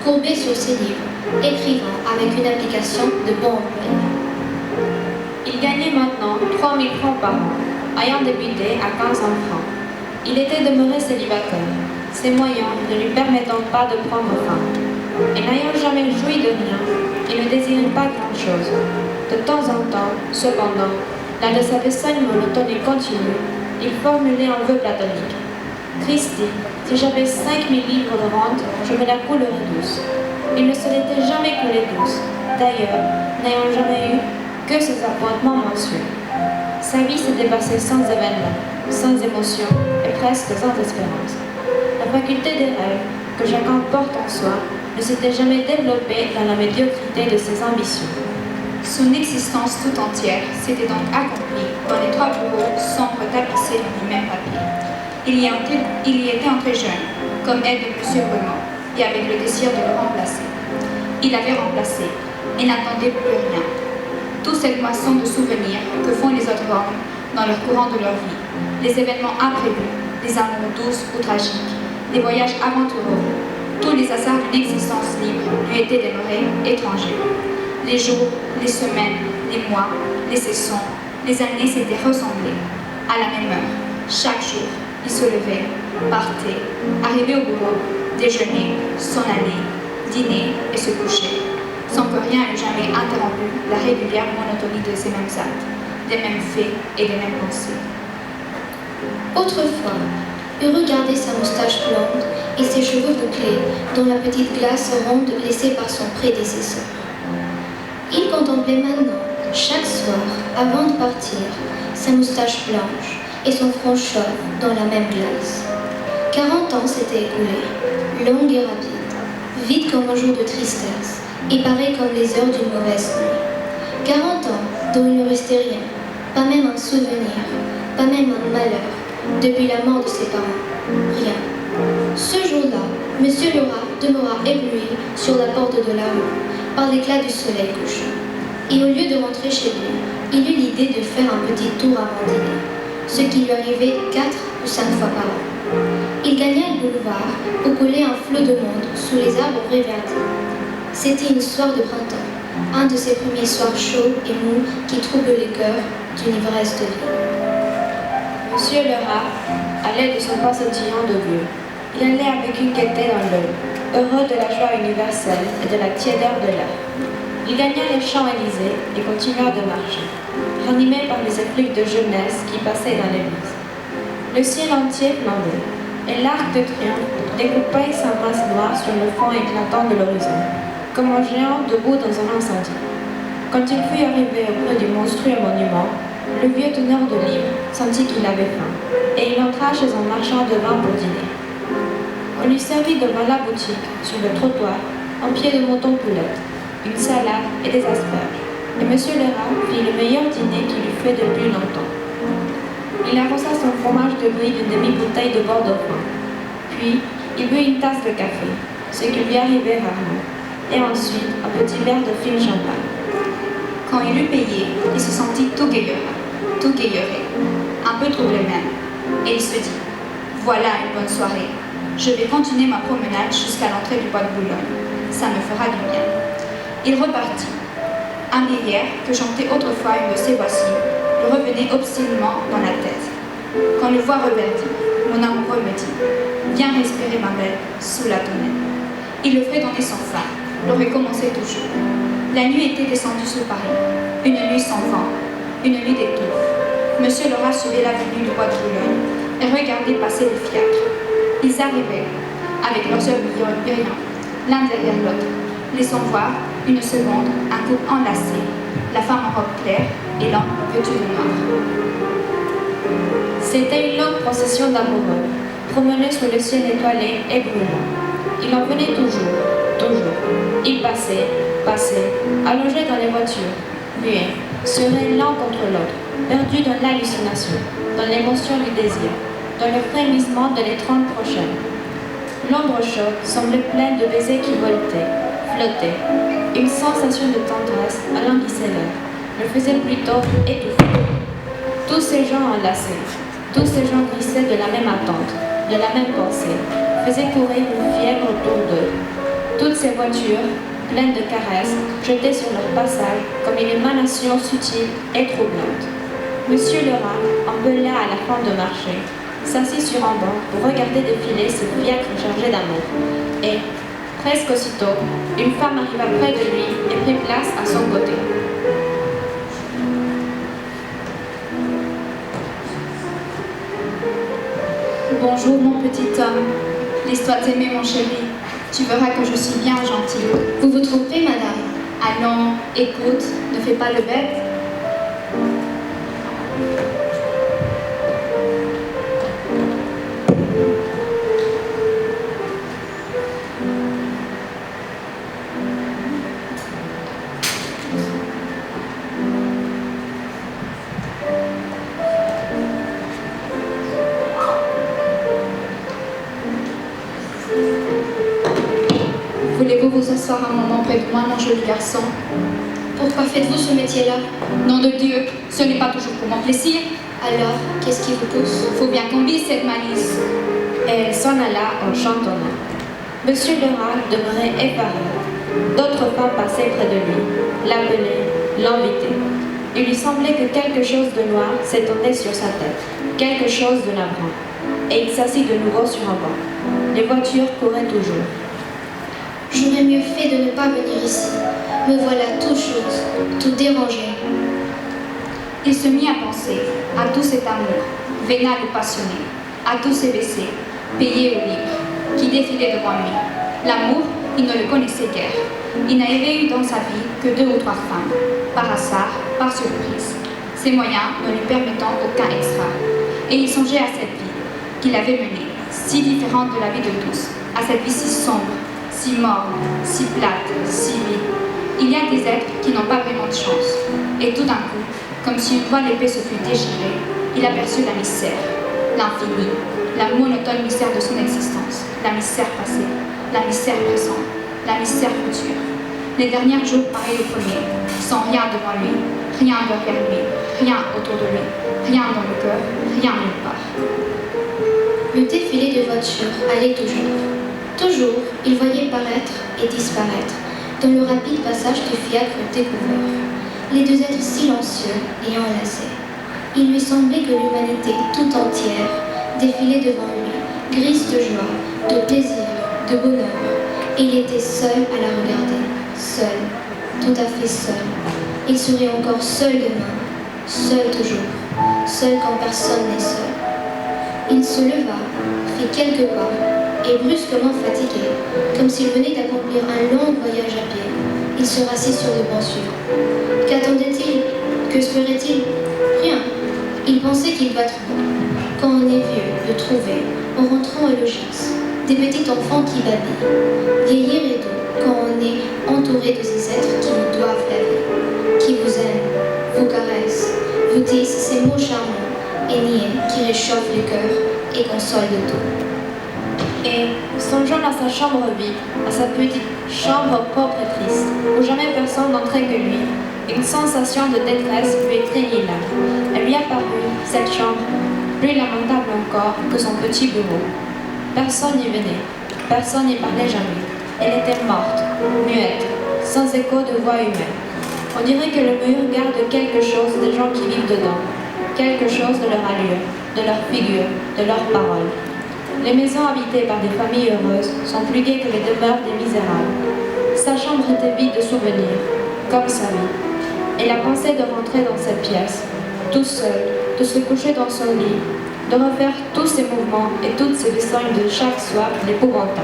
courbé sur ses livres, écrivant avec une application de bon employé. Il gagnait maintenant 3 000 francs par an, ayant débuté à 15 000 francs. Il était demeuré célibataire, ses moyens ne lui permettant pas de prendre femme. Et n'ayant jamais joui de rien, il ne désirait pas grand-chose. De temps en temps, cependant, lors de sa vaisselle monotone et continue, il formulait un vœu platonique. Christi, si j'avais 5 000 livres de rente, je me la coulerais douce. Il ne se l'était jamais coulé douce, d'ailleurs, n'ayant jamais eu que ses appointements mensuels. Sa vie s'était passée sans événements, sans émotion et presque sans espérance. La faculté des rêves, que chacun porte en soi, ne s'était jamais développée dans la médiocrité de ses ambitions. Son existence tout entière s'était donc accomplie dans les 3 bureaux sombres tapissés du même papier. Il y était entré jeune, comme aide de M. Brumont, et avec le désir de le remplacer. Il avait remplacé et n'attendait plus rien. Toute cette moisson de souvenirs que font les autres hommes dans leur courant de leur vie, les événements imprévus, les amours douces ou tragiques, les voyages aventureux, tous les hasards d'une existence libre lui étaient demeurés étrangers. Les jours, les semaines, les mois, les saisons, les années s'étaient ressemblés. À la même heure, chaque jour, il se levait, partait, arrivait au bureau, déjeunait, s'en allait, dîner et se couchait, sans que rien n'eût jamais interrompu la régulière monotonie de ces mêmes actes, des mêmes faits et des mêmes pensées. Autrefois, il regardait sa moustache blonde et ses cheveux bouclés dans la petite glace ronde laissée par son prédécesseur. Il contemplait maintenant, chaque soir, avant de partir, sa moustache blanche et son front chauve dans la même glace. 40 ans s'étaient écoulés, longues et rapides, vite comme un jour de tristesse, et pareils comme les heures d'une mauvaise nuit. 40 ans dont il ne restait rien, pas même un souvenir, pas même un malheur, depuis la mort de ses parents. Rien. Ce jour-là, M. Laura demeura ébloui sur la porte de la rue, par l'éclat du soleil couchant. Et au lieu de rentrer chez lui, il eut l'idée de faire un petit tour avant dîner, ce qui lui arrivait 4 ou 5 fois par an. Il gagna le boulevard où coulait un flot de monde sous les arbres reverdis. C'était une soir de printemps, un de ces premiers soirs chauds et mous qui troublent les cœurs d'une ivresse de vie. Monsieur Laura allait de son pas sautillant de vieux. Il allait avec une gaieté dans l'œil, heureux de la joie universelle et de la tiédeur de l'air. Il gagna les Champs-Élysées et continua de marcher, ranimé par les effluves de jeunesse qui passaient dans l'église. Le ciel entier flambait, et l'arc de triomphe découpait sa masse noire sur le fond éclatant de l'horizon, comme un géant debout dans un incendie. Quand il fut arrivé auprès du monstrueux monument, le vieux teneur de livres sentit qu'il avait faim, et il entra chez un marchand de vin pour dîner. On lui servit devant la boutique, sur le trottoir, un pied de mouton poulette, une salade et des asperges, et M. Lerat fit le meilleur dîner qu'il eût fait depuis longtemps. Il arrosa son fromage de brie d'une demi-bouteille de Bordeaux fin. Puis, il but une tasse de café, ce qui lui arrivait rarement, et ensuite un petit verre de fine champagne. Quand il eut payé, il se sentit tout guéguerré, un peu troublé même, et il se dit « Voilà une bonne soirée. Je vais continuer ma promenade jusqu'à l'entrée du bois de Boulogne. Ça me fera du bien. » Il repartit. Un vieillard que chantait autrefois une de ses voici le revenait obstinément dans la tête. Quand le voix reverdit, mon amoureux me dit « Viens respirer ma belle, sous la tonnelle. » Il le fredonnait sans fin, le recommençait toujours. La nuit était descendue sur Paris, une nuit sans vent, une nuit d'étouffe. Monsieur Lerat suivait l'avenue du bois de Boulogne et regardait passer les fiacres. Ils arrivaient, avec leurs yeux brillants, l'un derrière l'autre, laissant voir, une seconde, un couple enlacé, la femme en robe claire et l'homme vêtu de noir. C'était une longue procession d'amoureux, promenés sous le ciel étoilé et brûlant. Il en venait toujours. Ils passaient, allongés dans les voitures, muets, seraient l'un contre l'autre, perdus dans l'hallucination, dans l'émotion du désir, dans le frémissement de l'étreinte prochaine. L'ombre chaude semblait pleine de baisers qui voltaient, flottaient. Une sensation de tendresse alanguissait l'air, le faisait plutôt étouffer. Tous ces gens enlacés, tous ces gens glissaient de la même attente, de la même pensée, faisaient courir une fièvre autour d'eux. Toutes ces voitures, pleines de caresses, jetaient sur leur passage comme une émanation subtile et troublante. Monsieur Lerat, un peu là à la fin de marché, s'assit sur un banc pour regarder défiler ce fiacre chargé d'amour. Et, presque aussitôt, une femme arriva près de lui et prit place à son côté. Bonjour mon petit homme, laisse-toi t'aimer mon chéri, tu verras que je suis bien gentille. Vous vous trompez, madame. Allons, écoute, ne fais pas le bête. Voulez-vous vous asseoir un moment près de moi, mon joli garçon? Pourquoi faites-vous ce métier-là? Nom de Dieu, ce n'est pas toujours pour mon plaisir. Alors, qu'est-ce qui vous pousse? Faut bien qu'on vise cette malice. Et elle s'en alla en chantonnant. Monsieur Lerat demeurait effaré. D'autres femmes passaient près de lui, l'appelaient, l'invitaient. Il lui semblait que quelque chose de noir s'étendait sur sa tête, quelque chose de navrant. Et il s'assit de nouveau sur un banc. Les voitures couraient toujours. J'aurais mieux fait de ne pas venir ici. Me voilà tout chose, tout dérangé. Il se mit à penser à tout cet amour, vénal ou passionné, à tous ces baisers, payés ou libres, qui défilaient devant lui. L'amour, il ne le connaissait guère. Il n'avait eu dans sa vie que 2 ou 3 femmes, par hasard, par surprise, ses moyens ne lui permettant aucun extra. Et il songeait à cette vie qu'il avait menée, si différente de la vie de tous, à cette vie si sombre, si morne, si plate, si vide. Il y a des êtres qui n'ont pas vraiment de chance. Et tout d'un coup, comme si une voile épée se fût déchirée, il aperçut la misère, l'infini, la monotone misère de son existence, la misère passée, la misère présente, la misère future. Les derniers jours pareils au premier, sans rien devant lui, rien derrière lui, rien autour de lui, rien dans le cœur, rien nulle part. Le défilé de voitures allait toujours. Toujours, il voyait paraître et disparaître, dans le rapide passage du fiacre découvert, les 2 êtres silencieux et enlacés. Il lui semblait que l'humanité tout entière défilait devant lui, grise de joie, de plaisir, de bonheur, et il était seul à la regarder, seul, tout à fait seul. Il serait encore seul demain, seul toujours, seul quand personne n'est seul. Il se leva, fit quelques pas, et brusquement fatigué, comme s'il venait d'accomplir un long voyage à pied, il se rassit sur le banc sûr. Qu'attendait-il? Que espérait-il? Rien. Il pensait qu'il va trouver. Quand on est vieux, de trouver, en rentrant au logis, des petits enfants qui babillent. Vieillir est doux quand on est entouré de ces êtres qui vous doivent la vie, qui vous aiment, vous caressent, vous disent ces mots charmants et niais qui réchauffent le cœur et consolent de tout. Et, songeant à sa chambre vide, à sa petite chambre propre et triste, où jamais personne n'entrait que lui, une sensation de détresse lui étreignit l'âme. Elle lui apparut, cette chambre, plus lamentable encore que son petit bureau. Personne n'y venait, personne n'y parlait jamais. Elle était morte, muette, sans écho de voix humaine. On dirait que le mur garde quelque chose des gens qui vivent dedans, quelque chose de leur allure, de leur figure, de leurs paroles. Les maisons habitées par des familles heureuses sont plus gaies que les demeures des misérables. Sa chambre était vide de souvenirs, comme sa vie. Et la pensée de rentrer dans cette pièce, tout seul, de se coucher dans son lit, de refaire tous ses mouvements et toutes ses besognes de chaque soir l'épouvanta.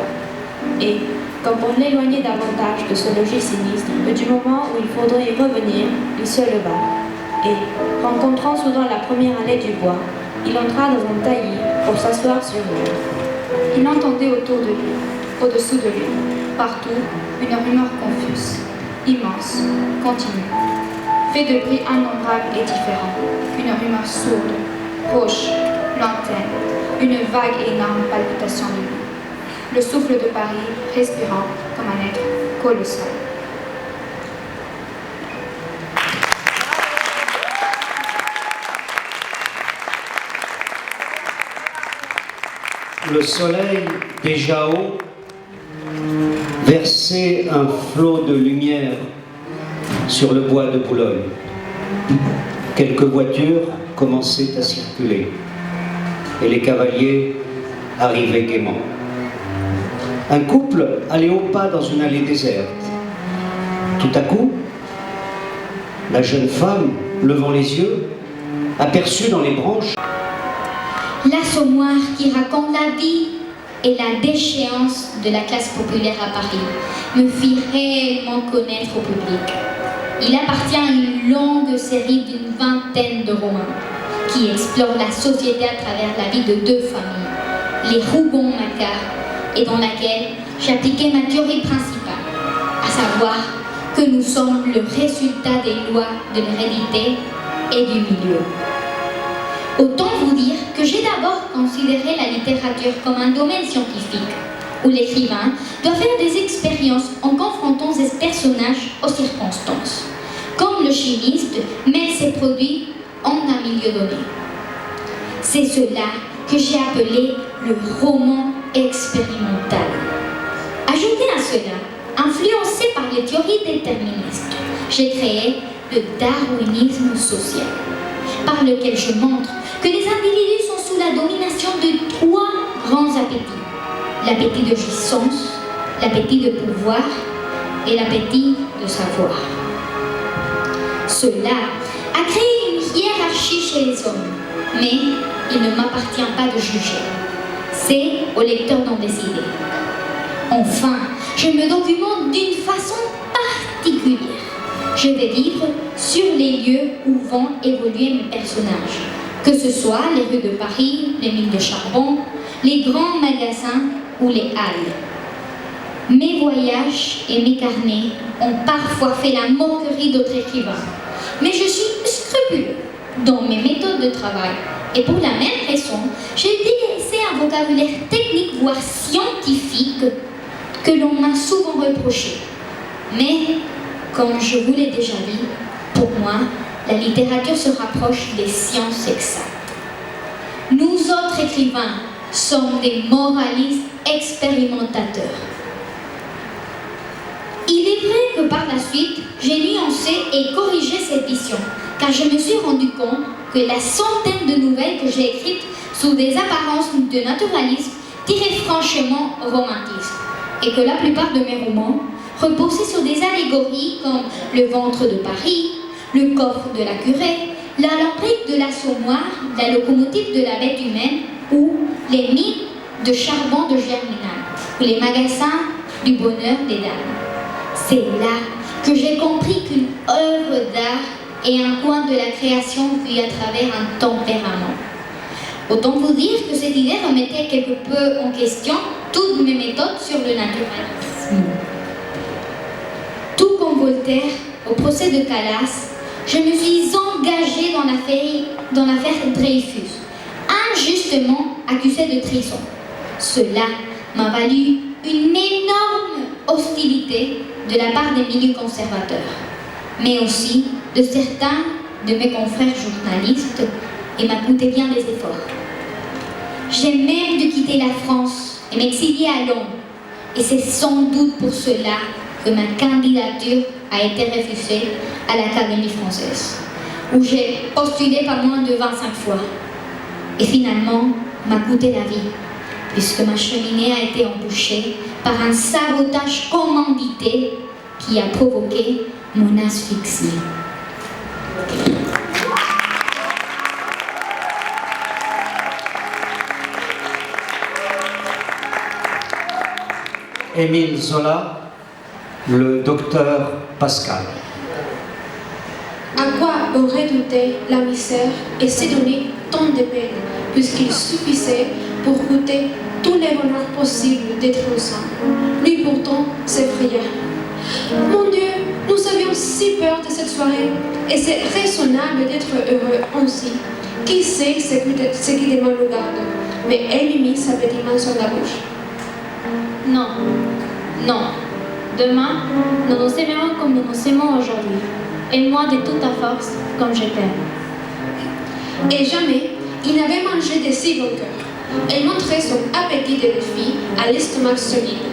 Et, comme pour l'éloigner davantage de ce logis sinistre, du moment où il faudrait y revenir, il se leva. Et, rencontrant soudain la première allée du bois, il entra dans un taillis pour s'asseoir sur l'herbe. Il entendait autour de lui, au-dessous de lui, partout, une rumeur confuse, immense, continue, fait de bruits innombrables et différents, une rumeur sourde, proche, lointaine, une vague et énorme palpitation de lui. Le souffle de Paris respirant comme un être colossal. Le soleil, déjà haut, versait un flot de lumière sur le bois de Boulogne. Quelques voitures commençaient à circuler et les cavaliers arrivaient gaiement. Un couple allait au pas dans une allée déserte. Tout à coup, la jeune femme, levant les yeux, aperçut dans les branches l'assommoir qui raconte la vie et la déchéance de la classe populaire à Paris me fit réellement connaître au public. Il appartient à une longue série d'une vingtaine de romans qui explorent la société à travers la vie de deux familles, les Rougon-Macquart, et dans laquelle j'appliquais ma théorie principale, à savoir que nous sommes le résultat des lois de l'hérédité et du milieu. Autant vous dire que j'ai d'abord considéré la littérature comme un domaine scientifique, où l'écrivain doit faire des expériences en confrontant ses personnages aux circonstances, comme le chimiste met ses produits en un milieu donné. C'est cela que j'ai appelé le roman expérimental. Ajouté à cela, influencé par les théories déterministes, j'ai créé le darwinisme social, par lequel je montre que les individus sont sous la domination de trois grands appétits. L'appétit de jouissance, l'appétit de pouvoir et l'appétit de savoir. Cela a créé une hiérarchie chez les hommes, mais il ne m'appartient pas de juger. C'est au lecteur d'en décider. Enfin, je me documente d'une façon particulière. Je vais vivre sur les lieux où vont évoluer mes personnages, que ce soit les rues de Paris, les mines de charbon, les grands magasins ou les halles. Mes voyages et mes carnets ont parfois fait la moquerie d'autres écrivains, mais je suis scrupuleux dans mes méthodes de travail. Et pour la même raison, j'ai délaissé un vocabulaire technique, voire scientifique, que l'on m'a souvent reproché. Mais, comme je vous l'ai déjà dit, pour moi, la littérature se rapproche des sciences exactes. Nous autres écrivains sommes des moralistes expérimentateurs. Il est vrai que par la suite, j'ai nuancé et corrigé cette vision, car je me suis rendu compte que la centaine de nouvelles que j'ai écrites sous des apparences de naturalisme tiraient franchement au romantisme, et que la plupart de mes romans reposait sur des allégories comme le ventre de Paris, le coffre de la curée, la lamprique de l'assommoir, la locomotive de la bête humaine ou les mines de charbon de Germinal ou les magasins du bonheur des dames. C'est là que j'ai compris qu'une œuvre d'art est un coin de la création vu à travers un tempérament. Autant vous dire que cette idée remettait quelque peu en question toutes mes méthodes sur le naturalisme. Tout comme Voltaire, au procès de Calas, je me suis engagée dans l'affaire Dreyfus, injustement accusé de trahison. Cela m'a valu une énorme hostilité de la part des milieux conservateurs, mais aussi de certains de mes confrères journalistes, et m'a coûté bien des efforts. J'ai même dû quitter la France et m'exilier à Londres, et c'est sans doute pour cela que ma candidature a été refusée à l'Académie française, où j'ai postulé pas moins de 25 fois. Et finalement, m'a coûté la vie, puisque ma cheminée a été embouchée par un sabotage commandité qui a provoqué mon asphyxie. Émile Zola, le docteur Pascal. À quoi aurait douté la misère et s'est donné tant de peine, puisqu'il suffisait pour goûter tous les bonheurs possibles d'être ensemble. Lui pourtant s'effraya. Mon Dieu, nous avions si peur de cette soirée, et c'est raisonnable d'être heureux ainsi. Qui sait ce qui demain nous garde? Mais elle lui mit sa petite main sur la bouche. Non, non. Demain, nous nous aimerons comme nous nous aimons aujourd'hui. Aime-moi de toute ta force, comme je t'aime. Et jamais il n'avait mangé de si bon cœur. Elle montrait son appétit de fille à l'estomac solide.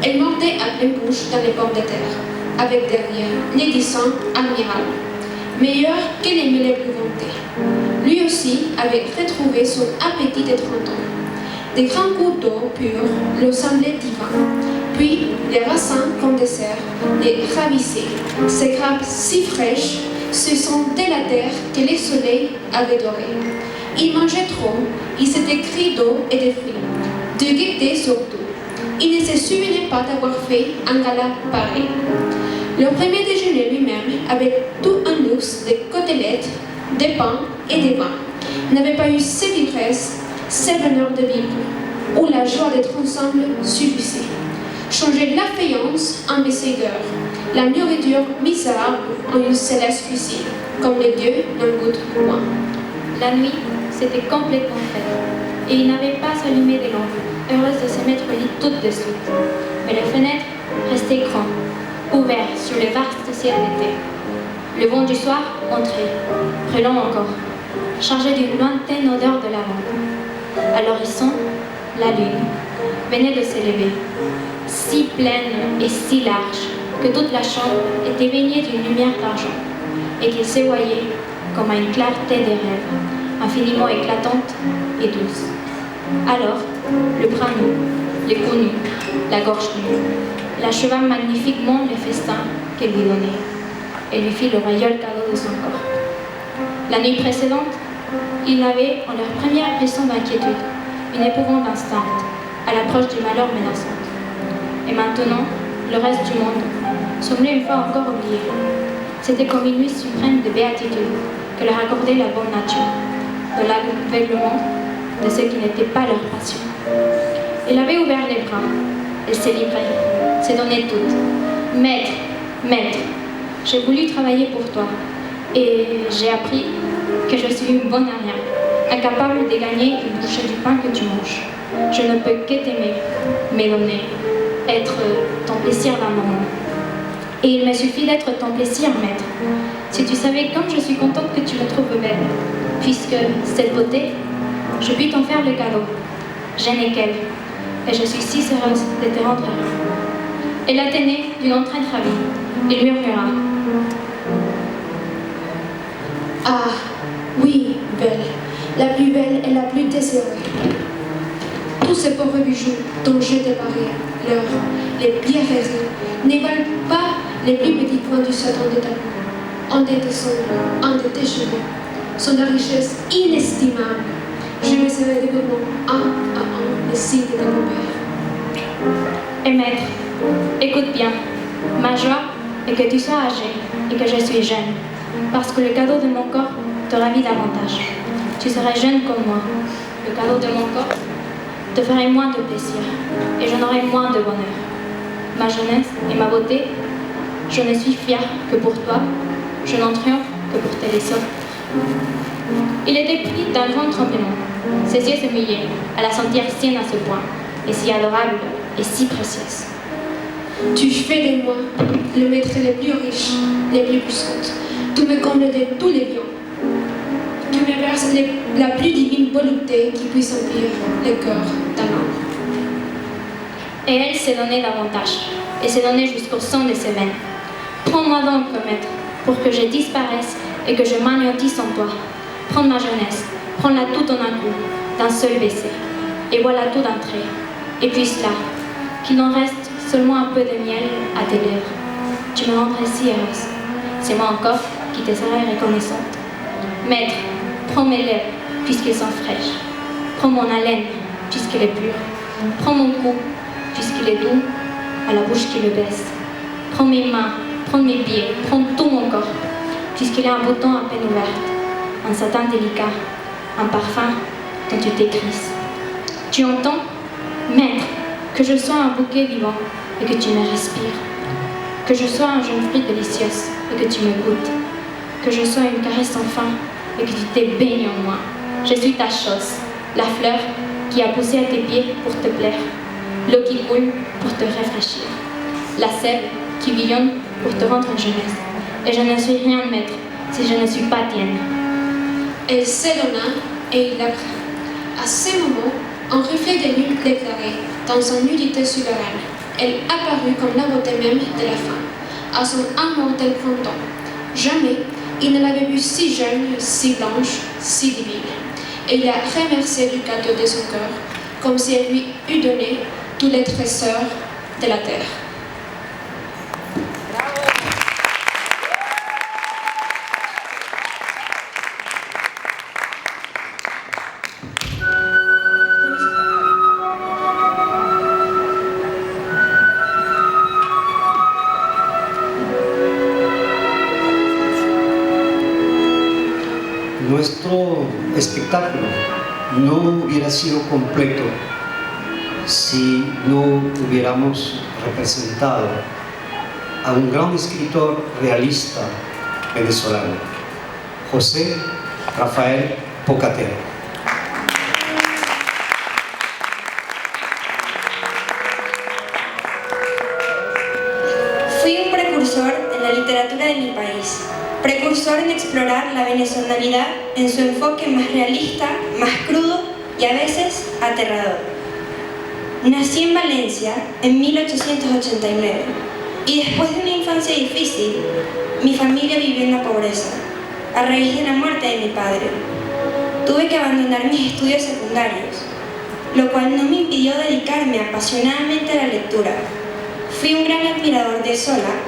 Elle mordait à pleine bouche dans les pommes de terre, avec derrière les dissants admirables, meilleur que les mille plus vantés. Lui aussi avait retrouvé son appétit de 30 ans. Des grands coups d'eau pure le semblaient divins. Puis les raisins comme dessert les ravissaient. Ces grappes si fraîches se sentaient la terre que le soleil avait dorée. Il mangeait trop, il s'était cru d'eau et de fruits, de gaieté surtout. Il ne se souvenait pas d'avoir fait un gala pareil. Le premier déjeuner lui-même, avec tout un luxe de côtelettes, de pain et de vin, n'avait pas eu cette ivresse, ce bonheur de vivre, où la joie d'être ensemble suffisait. Changer la faïence en mességueur, la nourriture misérable en une céleste cuisine, comme les dieux n'en goûtent point. La nuit s'était complètement faite, et il n'avait pas allumé des lampes, heureuse de se mettre au lit tout de suite. Mais les fenêtres restaient grandes, ouvertes sur le vaste ciel d'été. Le vent du soir entrait, brûlant encore, chargé d'une lointaine odeur de lavande. À l'horizon, la lune venait de s'élever, si pleine et si large que toute la chambre était baignée d'une lumière d'argent et qu'il se voyait comme à une clarté des rêves, infiniment éclatante et douce. Alors, le bras nu, les coups nus, la gorge nue, il acheva magnifiquement le festin qu'elle lui donnait et lui fit le royal cadeau de son corps. La nuit précédente, il avait, en leur première impression d'inquiétude, une épouvante instincte à l'approche du malheur menaçant. Et maintenant, le reste du monde semblait une fois encore oublié. C'était comme une nuit suprême de béatitude que leur accordait la bonne nature, de l'aveuglement de ce qui n'était pas leur passion. Il avait ouvert les bras, elle s'est livrée, s'est donnée toute. Maître, maître, j'ai voulu travailler pour toi, et j'ai appris que je suis une bonne à rien, incapable de gagner une bouchée du pain que tu manges. Je ne peux que t'aimer, m'éloigner, être ton plaisir d'un moment. Et il me suffit d'être ton plaisir, maître. Si tu savais comme je suis contente que tu me trouves belle, puisque cette beauté, je puis t'en faire le cadeau. Je n'ai qu'elle, et je suis si heureuse de te rendre heureux. Et l'Athénée, d'une entraîne ravie, il murmura. Ah, oui, belle, la plus belle et la plus désirée. tous ces pauvres bijoux dont j'ai déparé l'heure, les pierreries, ne valent pas les plus petits coins du Satan de ta peau. Un de tes ongles, un de tes cheveux sont de richesse inestimable. Je me serai des vêtements un à un les signes de mon père. Et maître, écoute bien, ma joie est que tu sois âgé et que je suis jeune, parce que le cadeau de mon corps te ravit davantage. Tu serais jeune comme moi. Le cadeau de mon corps te ferait moins de plaisir et j'en aurais moins de bonheur. Ma jeunesse et ma beauté, je ne suis fière que pour toi, je n'en triomphe que pour tes laissons. Il était pris d'un grand tremblement. Ses yeux se mouillaient à la sentir sienne à ce point, et si adorable et si précieuse. Tu fais de moi le maître le plus riche, le plus puissant. Tu me combles de tous les biens. Tu me verses la plus divine volonté qui puisse emplir le cœur d'un homme. Et elle s'est donnée davantage, et s'est donnée jusqu'au sang de ses veines. Prends-moi donc, maître, pour que je disparaisse et que je m'anéantisse en toi. Prends ma jeunesse, prends-la toute en un coup, d'un seul baiser, et voilà tout d'un trait. Et puis cela, qu'il en reste seulement un peu de miel à tes lèvres. Tu me rendrais si heureuse. C'est moi encore qui te serai reconnaissante. Maître, prends mes lèvres, puisqu'elles sont fraîches. Prends mon haleine, puisqu'elle est pure. Prends mon cou, puisqu'il est doux, à la bouche qui le baisse. Prends mes mains, prends mes pieds, prends tout mon corps, puisqu'il a un bouton à peine ouvert, un satin délicat, un parfum dont tu t'écrisses. Tu entends, maître, que je sois un bouquet vivant et que tu me respires, que je sois un jeune fruit délicieux et que tu me goûtes, que je sois une caresse sans fin et que tu te baignes en moi. Je suis ta chose, la fleur qui a poussé à tes pieds pour te plaire, l'eau qui coule pour te rafraîchir, la sève qui bouillonne pour te rendre jeunesse. Et je ne suis rien, maître, si je ne suis pas tienne. Elle s'éloigna et il apprit. À ce moment, un reflet de lune déclaré dans son nudité souveraine, elle apparut comme la beauté même de la femme, à son immortel printemps. Jamais il ne l'avait vue si jeune, si blanche, si divine. Et il la remercié du cadeau de son cœur, comme si elle lui eût donné tous les trésors de la terre. Nuestro espectáculo no hubiera sido completo si no hubiéramos representado a un gran escritor realista venezolano, José Rafael Pocatero. Fui un precursor en la literatura de mi país. Precursor en explorar la venezolanidad en su enfoque más realista, más crudo y a veces aterrador. Nací en Valencia en 1889 y después de una infancia difícil, mi familia vivió en la pobreza, a raíz de la muerte de mi padre. Tuve que abandonar mis estudios secundarios, lo cual no me impidió dedicarme apasionadamente a la lectura. Fui un gran admirador de Zola,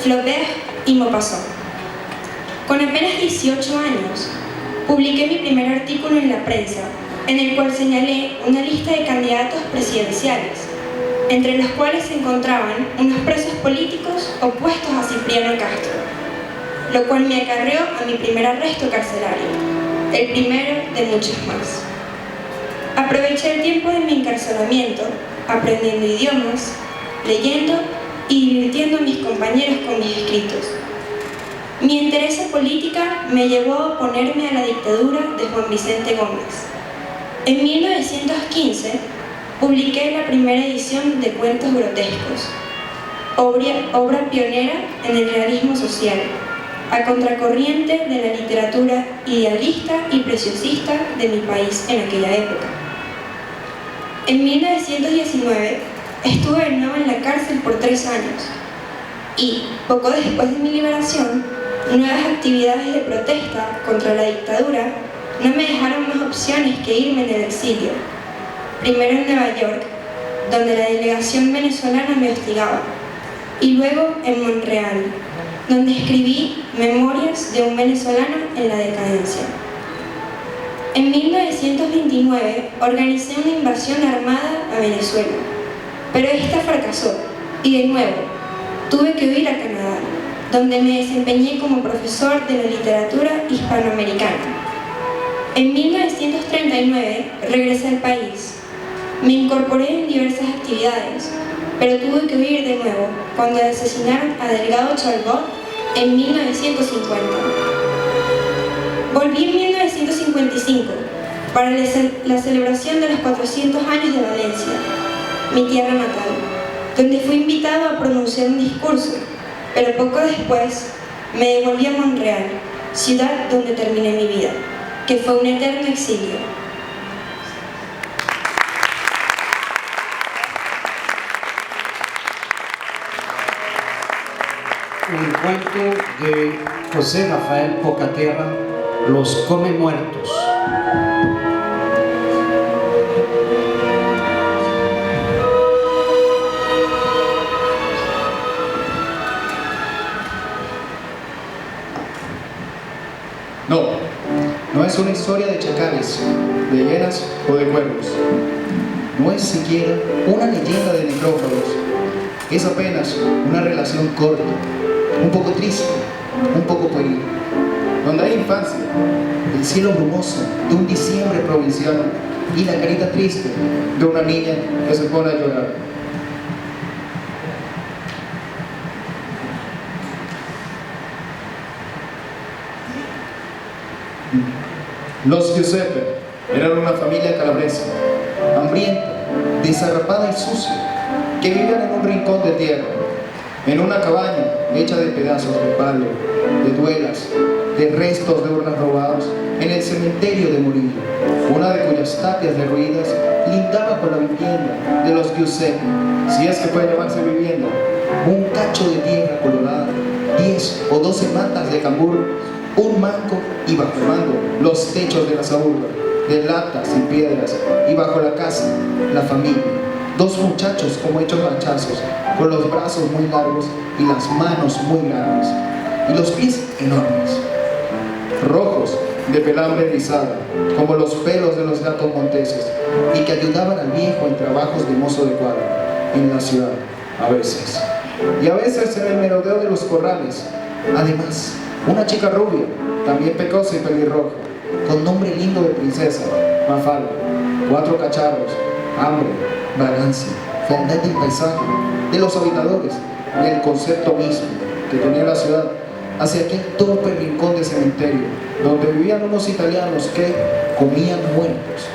Flaubert y Maupassant. Con apenas 18 años, publiqué mi primer artículo en la prensa, en el cual señalé una lista de candidatos presidenciales, entre los cuales se encontraban unos presos políticos opuestos a Cipriano Castro, lo cual me acarreó a mi primer arresto carcelario, el primero de muchos más. Aproveché el tiempo de mi encarcelamiento, aprendiendo idiomas, leyendo y divirtiendo a mis compañeros con mis escritos. Mi interés en política me llevó a oponerme a la dictadura de Juan Vicente Gómez. En 1915 publiqué la primera edición de Cuentos Grotescos, obra pionera en el realismo social, a contracorriente de la literatura idealista y preciosista de mi país en aquella época. En 1919 estuve de nuevo en la cárcel por 3 años y, poco después de mi liberación, nuevas actividades de protesta contra la dictadura no me dejaron más opciones que irme en el exilio. primero en Nueva York, donde la delegación venezolana me hostigaba, y luego en Montreal, donde escribí Memorias de un venezolano en la decadencia. En 1929 organicé una invasión armada a Venezuela, pero esta fracasó, y de nuevo tuve que huir a Canadá, donde me desempeñé como profesor de la literatura hispanoamericana. En 1939 regresé al país. Me incorporé en diversas actividades, pero tuve que huir de nuevo cuando asesinaron a Delgado Chalbaud en 1950. Volví en 1955 para la celebración de los 400 años de Valencia, mi tierra natal, donde fui invitado a pronunciar un discurso, pero poco después me devolví a Montreal, ciudad donde terminé mi vida, que fue un eterno exilio. Un cuento de José Rafael Pocaterra, Los Come Muertos. No es una historia de chacales, de hienas o de cuervos. No es siquiera una leyenda de necrófagos. Es apenas una relación corta, un poco triste, un poco pueril, donde hay infancia, el cielo brumoso de un diciembre provinciano y la carita triste de una niña que se pone a llorar. Los Giuseppe eran una familia calabresa, hambrienta, desarrapada y sucia, que vivían en un rincón de tierra, en una cabaña hecha de pedazos de palo, de duelas, de restos de urnas robados, en el cementerio de Murillo, una de cuyas tapias derruidas lindaba con la vivienda de los Giuseppe, si es que puede llamarse vivienda, un cacho de tierra colorada, 10 o 12 mantas de cambur, un manco y bajo el mango los techos de la saúva, de latas y piedras, y bajo la casa, la familia, dos muchachos como hechos hachazos, con los brazos muy largos y las manos muy grandes, y los pies enormes, rojos de pelambre erizada, como los pelos de los gatos monteses, y que ayudaban al viejo en trabajos de mozo de cuadra, en la ciudad, a veces, y a veces en el merodeo de los corrales. Además, una chica rubia, también pecosa y pelirroja, con nombre lindo de princesa, Mafalda, 4 cacharros, hambre, vagancia, fealdad del paisaje, de los habitadores, y el concepto mismo que tenía la ciudad hacia aquel torpe rincón de cementerio, donde vivían unos italianos que comían muertos.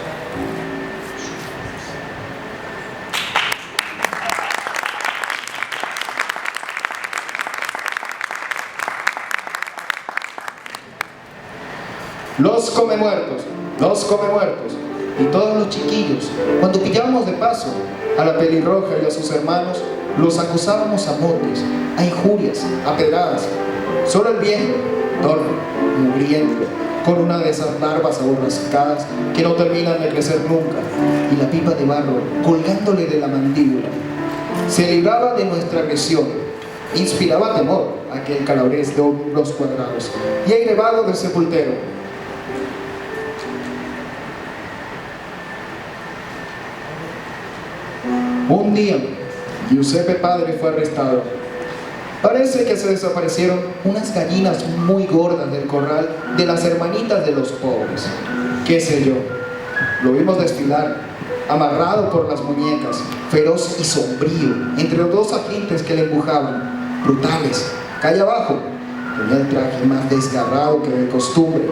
Los come muertos, y todos los chiquillos, cuando pillábamos de paso a la pelirroja y a sus hermanos, los acusábamos a motes, a injurias, a pedradas. Solo el viejo, torpe, mugriento, con una de esas barbas aborrascadas que no terminan de crecer nunca, y la pipa de barro colgándole de la mandíbula, se libraba de nuestra agresión, inspiraba temor a aquel calabrés de hombros cuadrados y aire vago del sepultero. Un día, Giuseppe padre fue arrestado. Parece que se desaparecieron unas gallinas muy gordas del corral de las hermanitas de los pobres. ¿Qué sé yo? Lo vimos desfilar, amarrado por las muñecas, feroz y sombrío, entre los dos agentes que le empujaban, brutales, calle abajo. Tenía el traje más desgarrado que de costumbre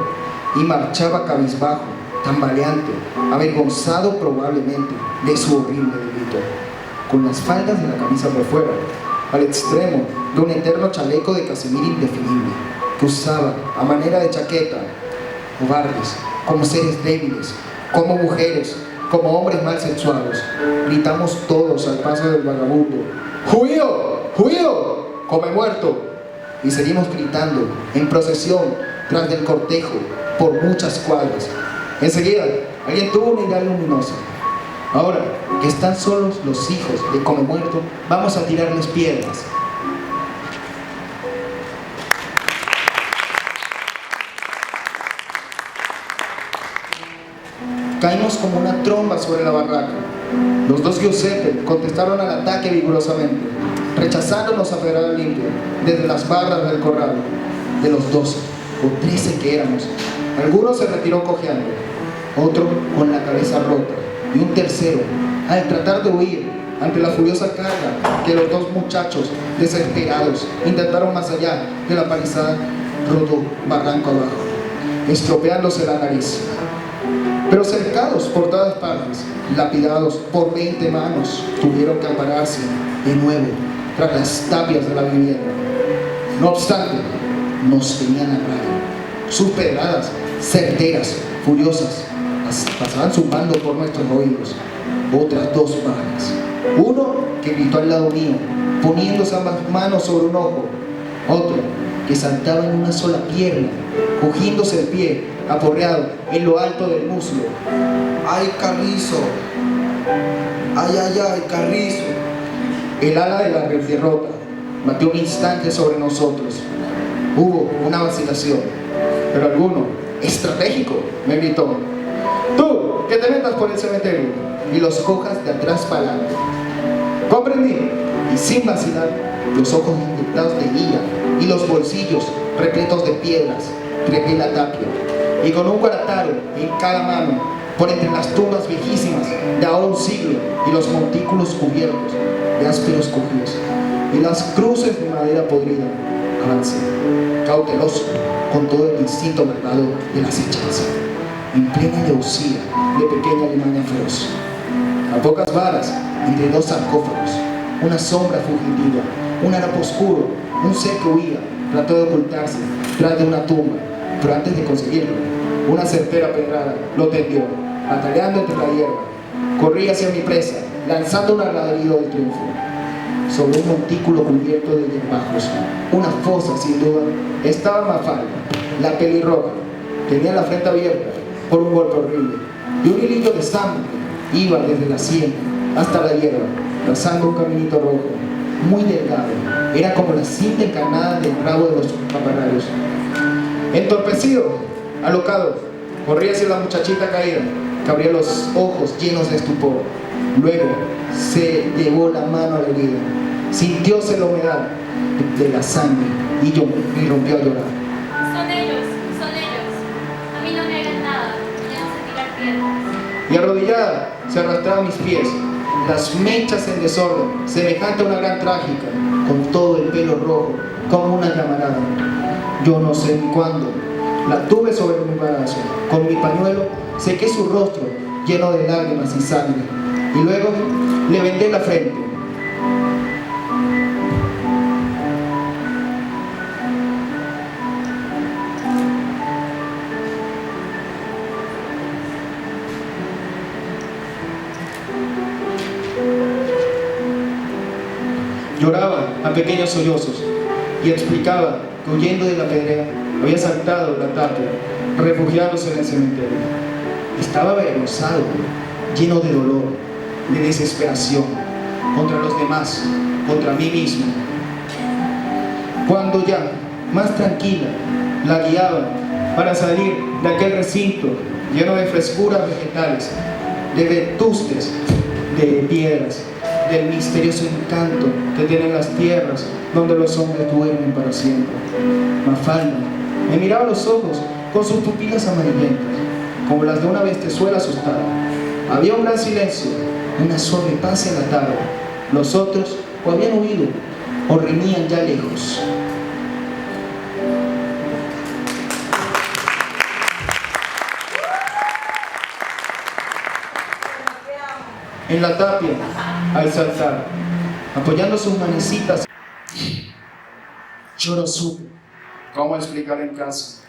y marchaba cabizbajo, tambaleante, avergonzado probablemente de su horrible delito, con las faldas de la camisa por fuera, al extremo de un eterno chaleco de casimir indefinible, que usaba a manera de chaqueta. Cobardes, como seres débiles, como mujeres, como hombres mal sexuados, gritamos todos al paso del vagabundo: ¡Judío! ¡Judío! ¡Come muerto! Y seguimos gritando en procesión tras del cortejo por muchas cuadras. Enseguida, alguien tuvo una idea luminosa. Ahora que están solos los hijos de Come Muerto, vamos a tirarles piedras. Caímos como una tromba sobre la barraca. Los dos Giuseppe contestaron al ataque vigorosamente, rechazándonos a pedrada limpia desde las barras del corral. De los 12 o 13 que éramos, alguno se retiró cojeando, otro con la cabeza rota, y un tercero, al tratar de huir ante la furiosa carga que los dos muchachos desesperados intentaron más allá de la palizada, rodó barranco abajo, estropeándose la nariz. Pero cercados por todas partes, lapidados por 20 manos, tuvieron que ampararse de nuevo tras las tapias de la vivienda. No obstante, nos tenían a raya. Sus pedradas, certeras, furiosas, pasaban zumbando por nuestros oídos. Otras dos bajas. Uno que gritó al lado mío, poniéndose ambas manos sobre un ojo. Otro que saltaba en una sola pierna, cogiéndose el pie, aporreado en lo alto del muslo. ¡Ay, Carrizo! ¡Ay, ay, ay, Carrizo! El ala de la derrota batió un instante sobre nosotros. Hubo una vacilación, pero alguno, estratégico, me gritó: ¡tú, que te metas por el cementerio y los cojas de atrás para adelante! Comprendí, y sin vacilar, los ojos inyectados de ira y los bolsillos repletos de piedras, trepé la tapia, y con un guarataro en cada mano, por entre las tumbas viejísimas de ahora un siglo y los montículos cubiertos de ásperos cojíos y las cruces de madera podrida, avancé, cauteloso, con todo el instinto verdadero de la acechanza, en plena alevosía de pequeña Alemania feroz. A pocas varas, entre dos sarcófagos, una sombra fugitiva, un harapo oscuro, un ser que huía, trató de ocultarse tras de una tumba, pero antes de conseguirlo, una certera pedrada lo tendió, bataleando entre la hierba. Corrí hacia mi presa, lanzando un alarido de triunfo. Sobre un montículo cubierto de hierbajos, una fosa sin duda, estaba Mafalda, la pelirroja. Tenía la frente abierta por un golpe horrible, y un hilillo de sangre iba desde la sien hasta la hierba, trazando un caminito rojo, muy delgado. Era como la cinta encarnada del rabo de los paparrayos. Entorpecido, alocado, corrí hacia la muchachita caída, que abría los ojos llenos de estupor. Luego se llevó la mano a la herida, sintióse la humedad de la sangre y rompió a llorar. Son ellos. A mí no me hagan nada, ya no sé tirar piedras. Y arrodillada se arrastraba a mis pies, las mechas en desorden, semejante a una gran trágica, con todo el pelo rojo, como una llamarada. Yo no sé ni cuándo. La tuve sobre mi brazo, con mi pañuelo sequé su rostro lleno de lágrimas y sangre, y luego le vendé la frente. Lloraba a pequeños sollozos y explicaba que huyendo de la pedrea había saltado la tapia, refugiándose en el cementerio. Estaba avergonzado, lleno de dolor, de desesperación, contra los demás, contra mí mismo. Cuando ya, más tranquila, la guiaba para salir de aquel recinto lleno de frescuras vegetales, de vetustes, de piedras, del misterioso encanto que tienen las tierras donde los hombres duermen para siempre. Mafalda me miraba a los ojos con sus pupilas amarillentas, como las de una bestezuela asustada. Había un gran silencio, una suave paz en la tarde. Los otros o habían huido o reñían ya lejos. En la tapia, al saltar, apoyando sus manecitas, yo no supe cómo explicar en casa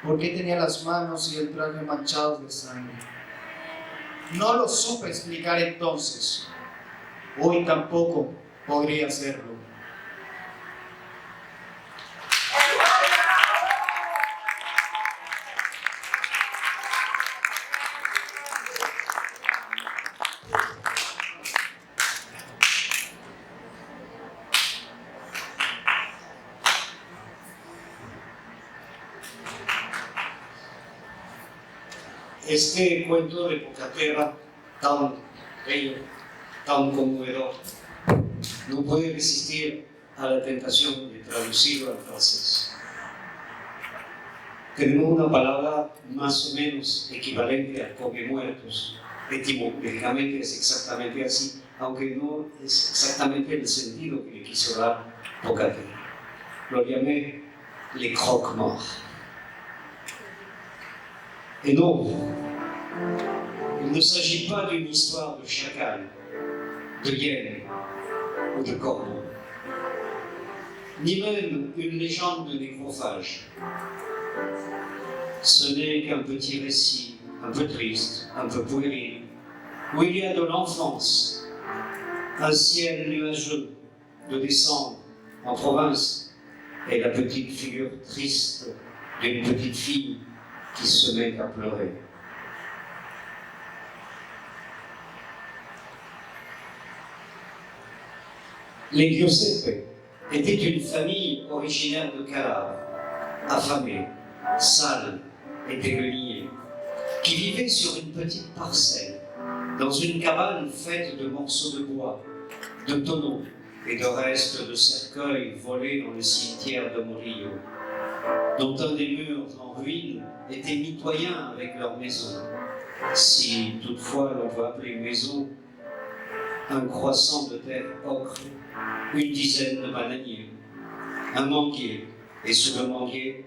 por qué tenía las manos y el traje manchados de sangre. No lo supe explicar entonces. Hoy tampoco podría hacerlo. Este cuento de Pocatera, tan bello, tan conmovedor, no puede resistir a la tentación de traducirlo al francés. Tenemos una palabra más o menos equivalente a come muertos, etimológicamente es exactamente así, aunque no es exactamente el sentido que le quiso dar Pocatera. Lo llamé les croque-morts. Et non, il ne s'agit pas d'une histoire de chacal, de hyène ou de corbeau, ni même une légende de nécrophage. Ce n'est qu'un petit récit, un peu triste, un peu puéril, où il y a de l'enfance, un ciel nuageux de décembre en province, et la petite figure triste d'une petite fille qui se met à pleurer. Les Giuseppe étaient une famille originaire de Calabre, affamée, sale et déguenillée, qui vivait sur une petite parcelle, dans une cabane faite de morceaux de bois, de tonneaux et de restes de cercueils volés dans le cimetière de Morillo, dont un des murs en ruine était mitoyen avec leur maison, si toutefois l'on peut appeler maison un croissant de terre ocre, une dizaine de bananiers, un manguier, et sous le manguier,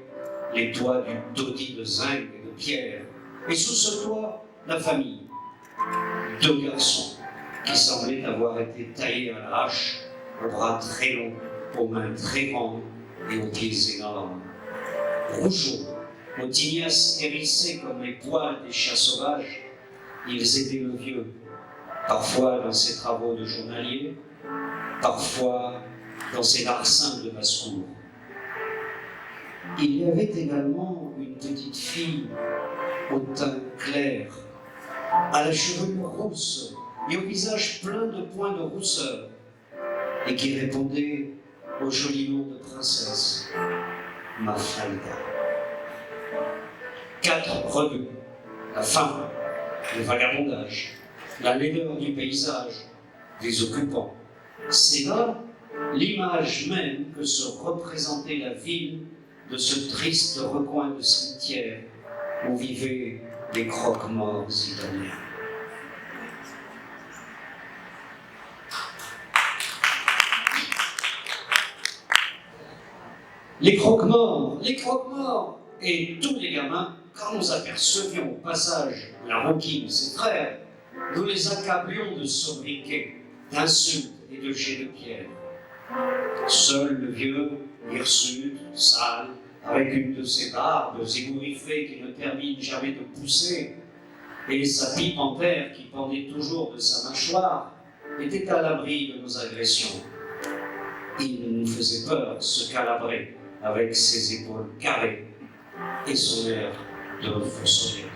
les toits du taudis de zinc et de pierre, et sous ce toit, la famille, 2 garçons qui semblaient avoir été taillés à la hache, aux bras très longs, aux mains très grandes et aux pieds énormes. Rougeaux, aux tignasses hérissées comme les poils des chats sauvages, ils aidaient le vieux, parfois dans ses travaux de journalier, parfois dans ses larcins de basse-cour. Il y avait également une petite fille au teint clair, à la chevelure rousse et au visage plein de points de rousseur, et qui répondait au joli nom de princesse, Mafalda. 4 revues, la faim, le vagabondage, la laideur du paysage, des occupants. C'est là l'image même que se représentait la ville de ce triste recoin de cimetière où vivaient les croque-morts italiens. Les croque-morts, et tous les gamins, quand nous apercevions au passage la rouquine et ses frères, nous les accablions de sobriquets, d'insultes et de jets de pierre. Seul le vieux, hirsute, sale, avec une de ses barbes ébouriffées qui ne termine jamais de pousser, et sa pipe en terre qui pendait toujours de sa mâchoire, était à l'abri de nos agressions. Il nous faisait peur, ce calabré, avec ses épaules carrées et son air de fossoyeur.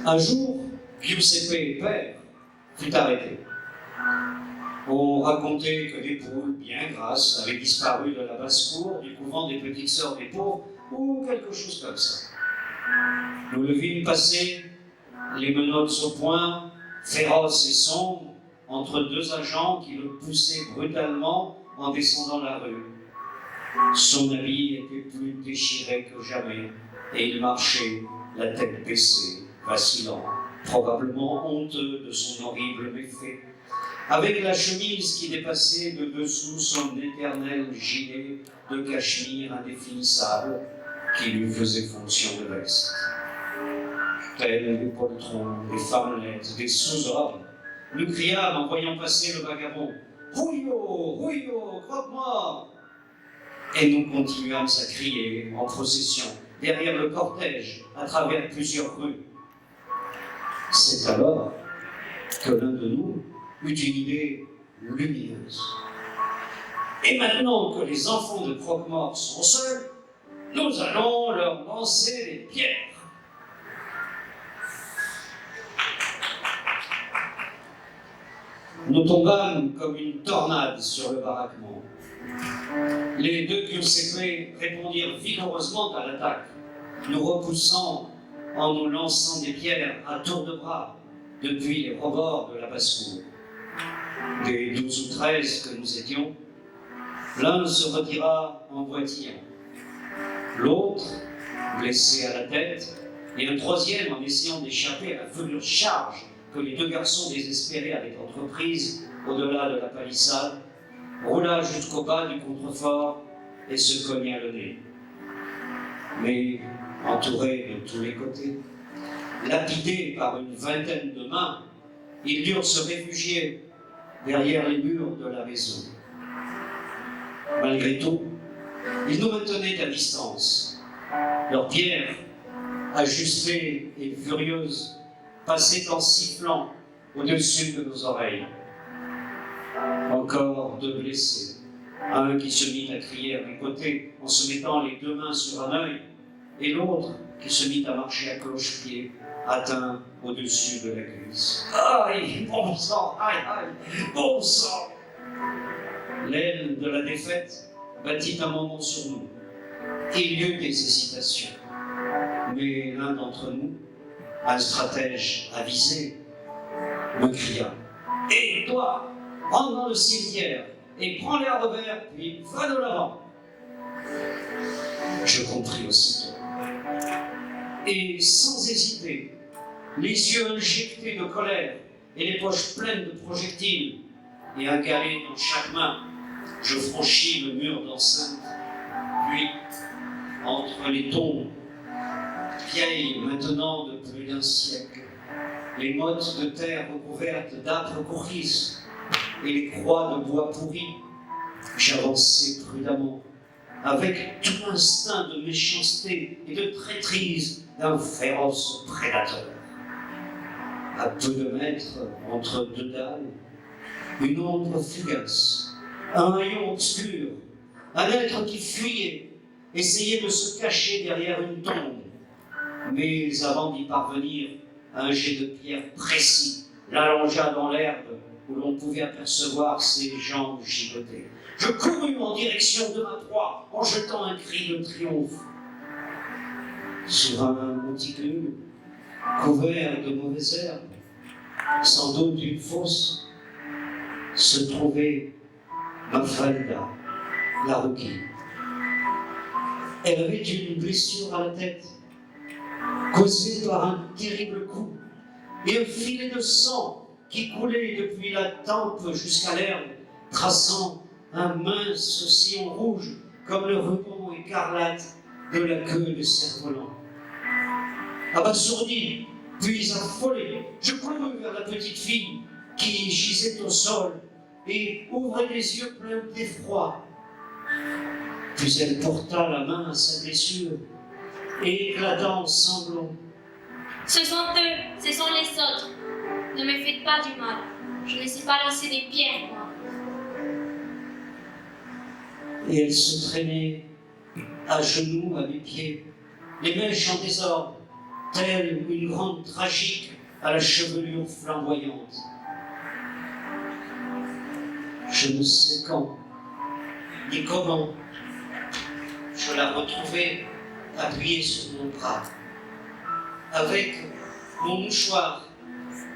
Un jour, Giuseppe père fut arrêté. On racontait que des poules bien grasses avaient disparu de la basse-cour du couvent des petites sœurs des pauvres, ou quelque chose comme ça. Nous le vîmes passer, les menottes au poing, féroce et sombre, entre 2 agents qui le poussaient brutalement en descendant la rue. Son habit était plus déchiré que jamais, et il marchait la tête baissée, vacillant, probablement honteux de son horrible méfait, avec la chemise qui dépassait de dessous son éternel gilet de cachemire indéfinissable qui lui faisait fonction de veste. Tels des poltrons, des femmelettes, des sous-hommes, nous criâmes en voyant passer le vagabond « Rouillot, Rouillot, croque-mort !» Et nous continuâmes à crier en procession, derrière le cortège, à travers plusieurs rues. C'est alors que l'un de nous eut une idée lumineuse. Et maintenant que les enfants de croque-mort sont seuls, nous allons leur lancer des pierres. Nous tombâmes comme une tornade sur le baraquement. Les deux Giuseppe répondirent vigoureusement à l'attaque, nous repoussant en nous lançant des pierres à tour de bras depuis les rebords de la basse-cour. Des 12 ou 13 que nous étions, l'un se retira en boitillant, l'autre, blessé à la tête, et un troisième en essayant d'échapper à la furieuse charge que les deux garçons désespérés avaient entreprise au-delà de la palissade, roula jusqu'au bas du contrefort et se cogna le nez. Mais, entourés de tous les côtés, lapidés par une vingtaine de mains, ils durent se réfugier derrière les murs de la maison. Malgré tout, ils nous maintenaient à distance. Leurs pierres, ajustées et furieuses, passaient en sifflant au-dessus de nos oreilles. Encore deux blessés, un qui se mit à crier à mes côtés en se mettant les deux mains sur un œil, et l'autre qui se mit à marcher à cloche-pied, atteint au-dessus de la cuisse. Aïe, bon sang, aïe, aïe, bon sang! L'aile de la défaite battit un moment sur nous. Il y eut des hésitations. Mais l'un d'entre nous, un stratège avisé, me cria « Hé, toi, rentre dans le cimetière et prends les revers, puis va de l'avant !» Je compris aussitôt. Et sans hésiter, les yeux injectés de colère et les poches pleines de projectiles et un galet dans chaque main, je franchis le mur d'enceinte, puis, entre les tombes, vieilles maintenant de plus d'un siècle, les mottes de terre recouvertes d'âpres courrises et les croix de bois pourris, j'avançai prudemment, avec tout l'instinct de méchanceté et de traîtrise d'un féroce prédateur. À peu de mètres entre deux dalles, une ombre fugace, un rayon obscur, un être qui fuyait, essayait de se cacher derrière une tombe. Mais avant d'y parvenir, un jet de pierre précis l'allongea dans l'herbe où l'on pouvait apercevoir ses jambes gigotées. Je courus en direction de ma proie en jetant un cri de triomphe. Sur un monticule, couvert de mauvaises herbes, sans doute une fosse, se trouvait Mafalda, la rouquine. Elle avait une blessure à la tête, causée par un terrible coup, et un filet de sang qui coulait depuis la tempe jusqu'à l'herbe, traçant un mince sillon rouge comme le ruban écarlate de la queue de cerf-volant. Abasourdi, puis affolé, je courus vers la petite fille qui gisait au sol et ouvrait les yeux pleins d'effroi. Puis elle porta la main à sa blessure et éclata en sanglots. « Ce sont eux, ce sont les autres. Ne me faites pas du mal. Je ne sais pas lancer des pierres, moi. » Et elle se traînait à genoux à mes pieds, les mèches en désordre, telle une grande tragique à la chevelure flamboyante. Je ne sais quand, ni comment, je la retrouvai appuyée sur mon bras. Avec mon mouchoir,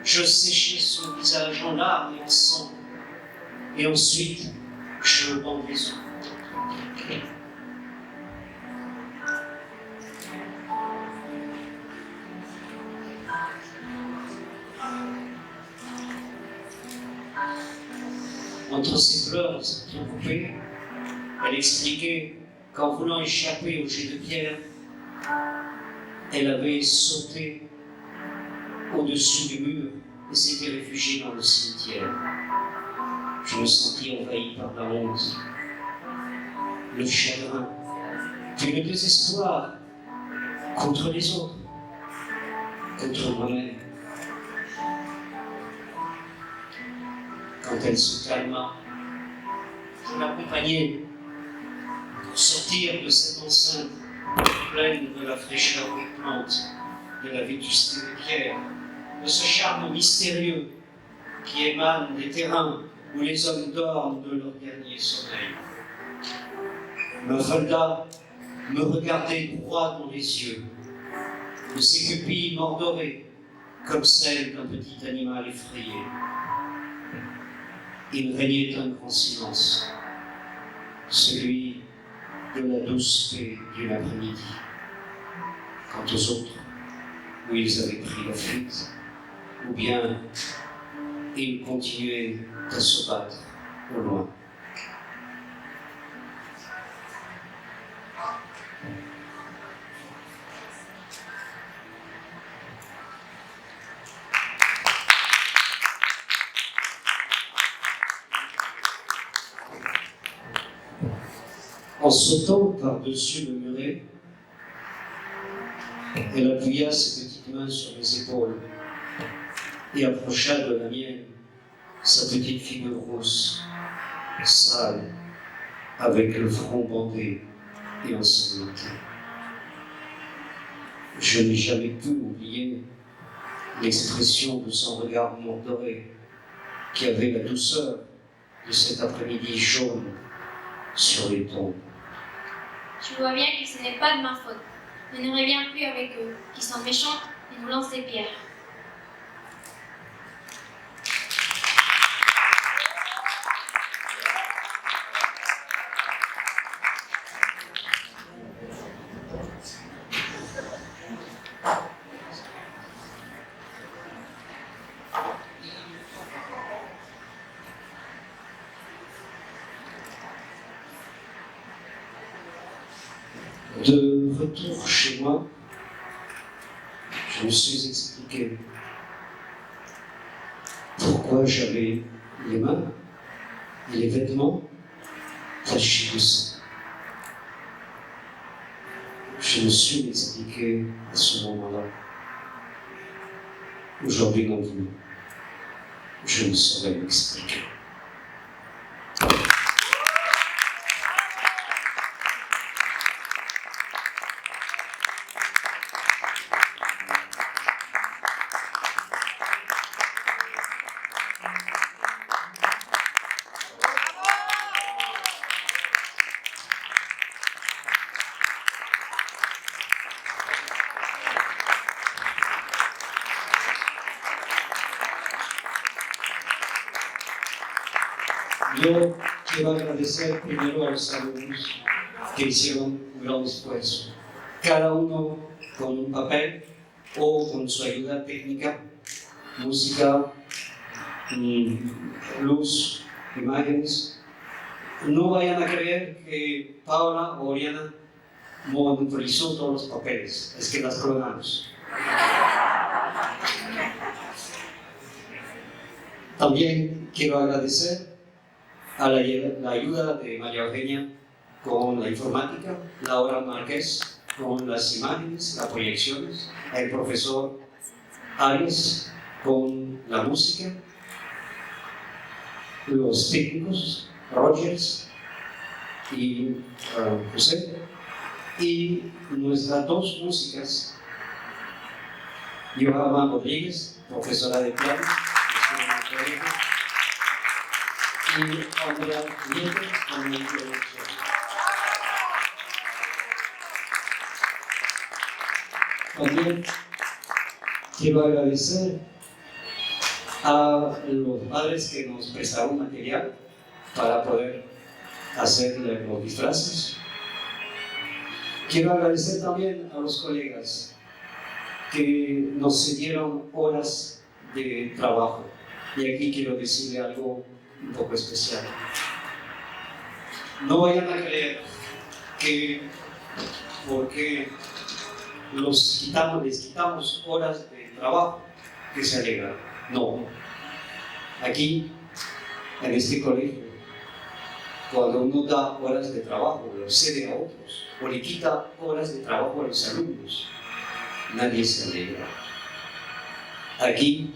je séchai son visage en larmes et en sang, et ensuite je le bandai sous. Entre ses pleurs entrecoupés, elle expliquait qu'en voulant échapper au jet de pierre, elle avait sauté au-dessus du mur et s'était réfugiée dans le cimetière. Je me sentis envahi par la honte, le chagrin, puis le désespoir contre les autres, contre moi-même. Quand elle se calma, je l'accompagnai pour sortir de cette enceinte pleine de la fraîcheur des plantes, de la vétusté des pierres, de ce charme mystérieux qui émane des terrains où les hommes dorment de leur dernier sommeil. Mafalda me regardait droit dans les yeux, de ses pupilles mordorées, comme celles d'un petit animal effrayé. Il régnait un grand silence, celui de la douce paix d'une après-midi. Quant aux autres, où ils avaient pris la fuite, ou bien ils continuaient à se battre au loin. En sautant par-dessus le muret, elle appuya ses petites mains sur mes épaules et approcha de la mienne sa petite figure rousse, sale, avec le front bandé et ensanglanté. Je n'ai jamais pu oublier l'expression de son regard mordoré qui avait la douceur de cet après-midi jaune sur les tombes. Je vois bien que ce n'est pas de ma faute. Je ne reviens plus avec eux, qui sont méchants et nous lancent des pierres. De retour chez moi, je me suis expliqué pourquoi j'avais les mains et les vêtements tachés de sang. Je me suis expliqué à ce moment-là. Aujourd'hui non plus, je ne saurais m'expliquer. Yo quiero agradecer primero a los alumnos que hicieron un gran esfuerzo, cada uno con un papel o con su ayuda técnica, música, luz, imágenes. No vayan a creer que Paula o Oriana monopolizó todos los papeles, es que las clonamos. También quiero agradecer a la ayuda de María Eugenia con la informática, Laura Márquez con las imágenes, las proyecciones, el profesor Arias con la música, los técnicos, Rogers y José, y nuestras dos músicas, Johanna Rodríguez, profesora de piano, y Andrea Nieto, también de producción. También quiero agradecer a los padres que nos prestaron material para poder hacer los disfraces. Quiero agradecer también a los colegas que nos cedieron horas de trabajo. Y aquí quiero decirle algo un poco especial. No vayan a creer que porque les quitamos horas de trabajo que se alegran. No. Aquí, en este colegio, cuando uno da horas de trabajo, lo cede a otros, o le quita horas de trabajo a los alumnos, nadie se alegra. Aquí,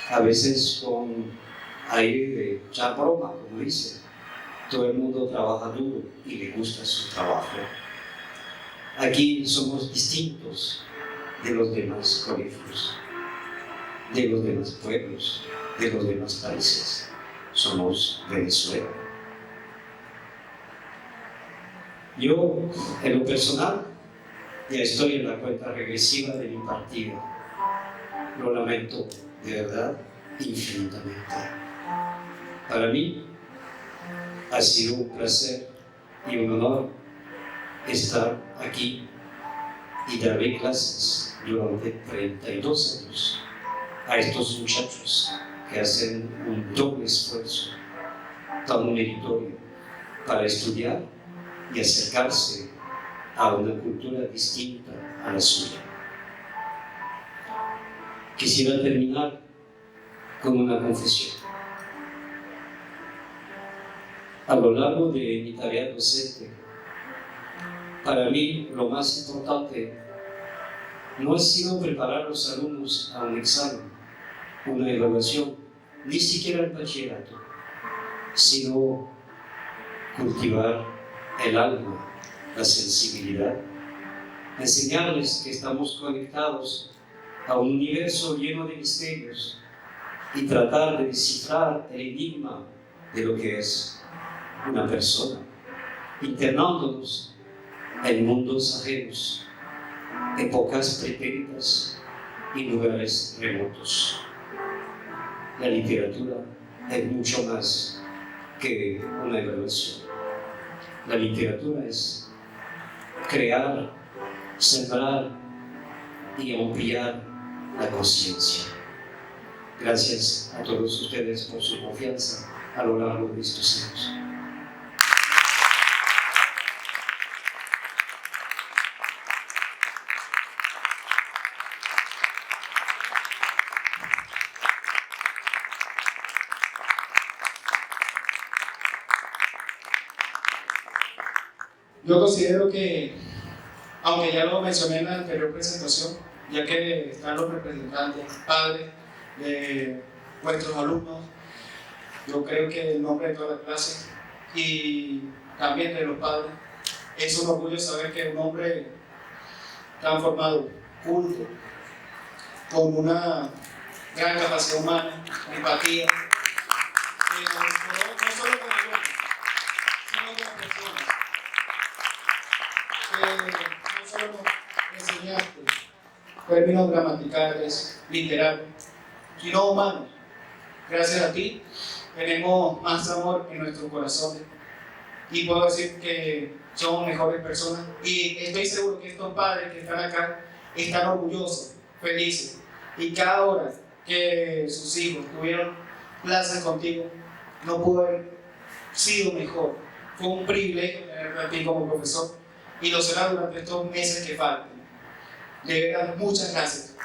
a veces con aire de ya broma, como dice, todo el mundo trabaja duro y le gusta su trabajo. Aquí somos distintos de los demás colegios, de los demás pueblos, de los demás países. Somos Venezuela. Yo, en lo personal, ya estoy en la cuenta regresiva de mi partida. Lo lamento, de verdad, infinitamente. Para mí, ha sido un placer y un honor estar aquí y darle clases durante 32 años a estos muchachos que hacen un doble esfuerzo tan meritorio para estudiar y acercarse a una cultura distinta a la suya. Quisiera terminar con una confesión. A lo largo de mi tarea docente, para mí lo más importante no ha sido preparar a los alumnos a un examen, una evaluación, ni siquiera el bachillerato, sino cultivar el alma, la sensibilidad, enseñarles que estamos conectados a un universo lleno de misterios y tratar de descifrar el enigma de lo que es una persona, internándonos en mundos ajenos, épocas pretéritas y lugares remotos. La literatura es mucho más que una evaluación. La literatura es crear, sembrar y ampliar la conciencia. Gracias a todos ustedes por su confianza a lo largo de estos años. Yo considero que, aunque ya lo mencioné en la anterior presentación, ya que están los representantes, padres de vuestros alumnos, yo creo que el nombre de toda la clase y también de los padres, es un orgullo saber que un hombre tan formado, culto, con una gran capacidad humana, empatía, no solo con alumnos, sino con personas, no solo nos enseñaste términos gramaticales, literarios, sino humanos. Gracias a ti tenemos más amor en nuestros corazones y puedo decir que somos mejores personas, y estoy seguro que estos padres que están acá están orgullosos, felices, y cada hora que sus hijos tuvieron clases contigo no pudo haber sido mejor. Fue un privilegio tenerte a ti como profesor y lo será durante estos meses que faltan. De verdad, muchas gracias.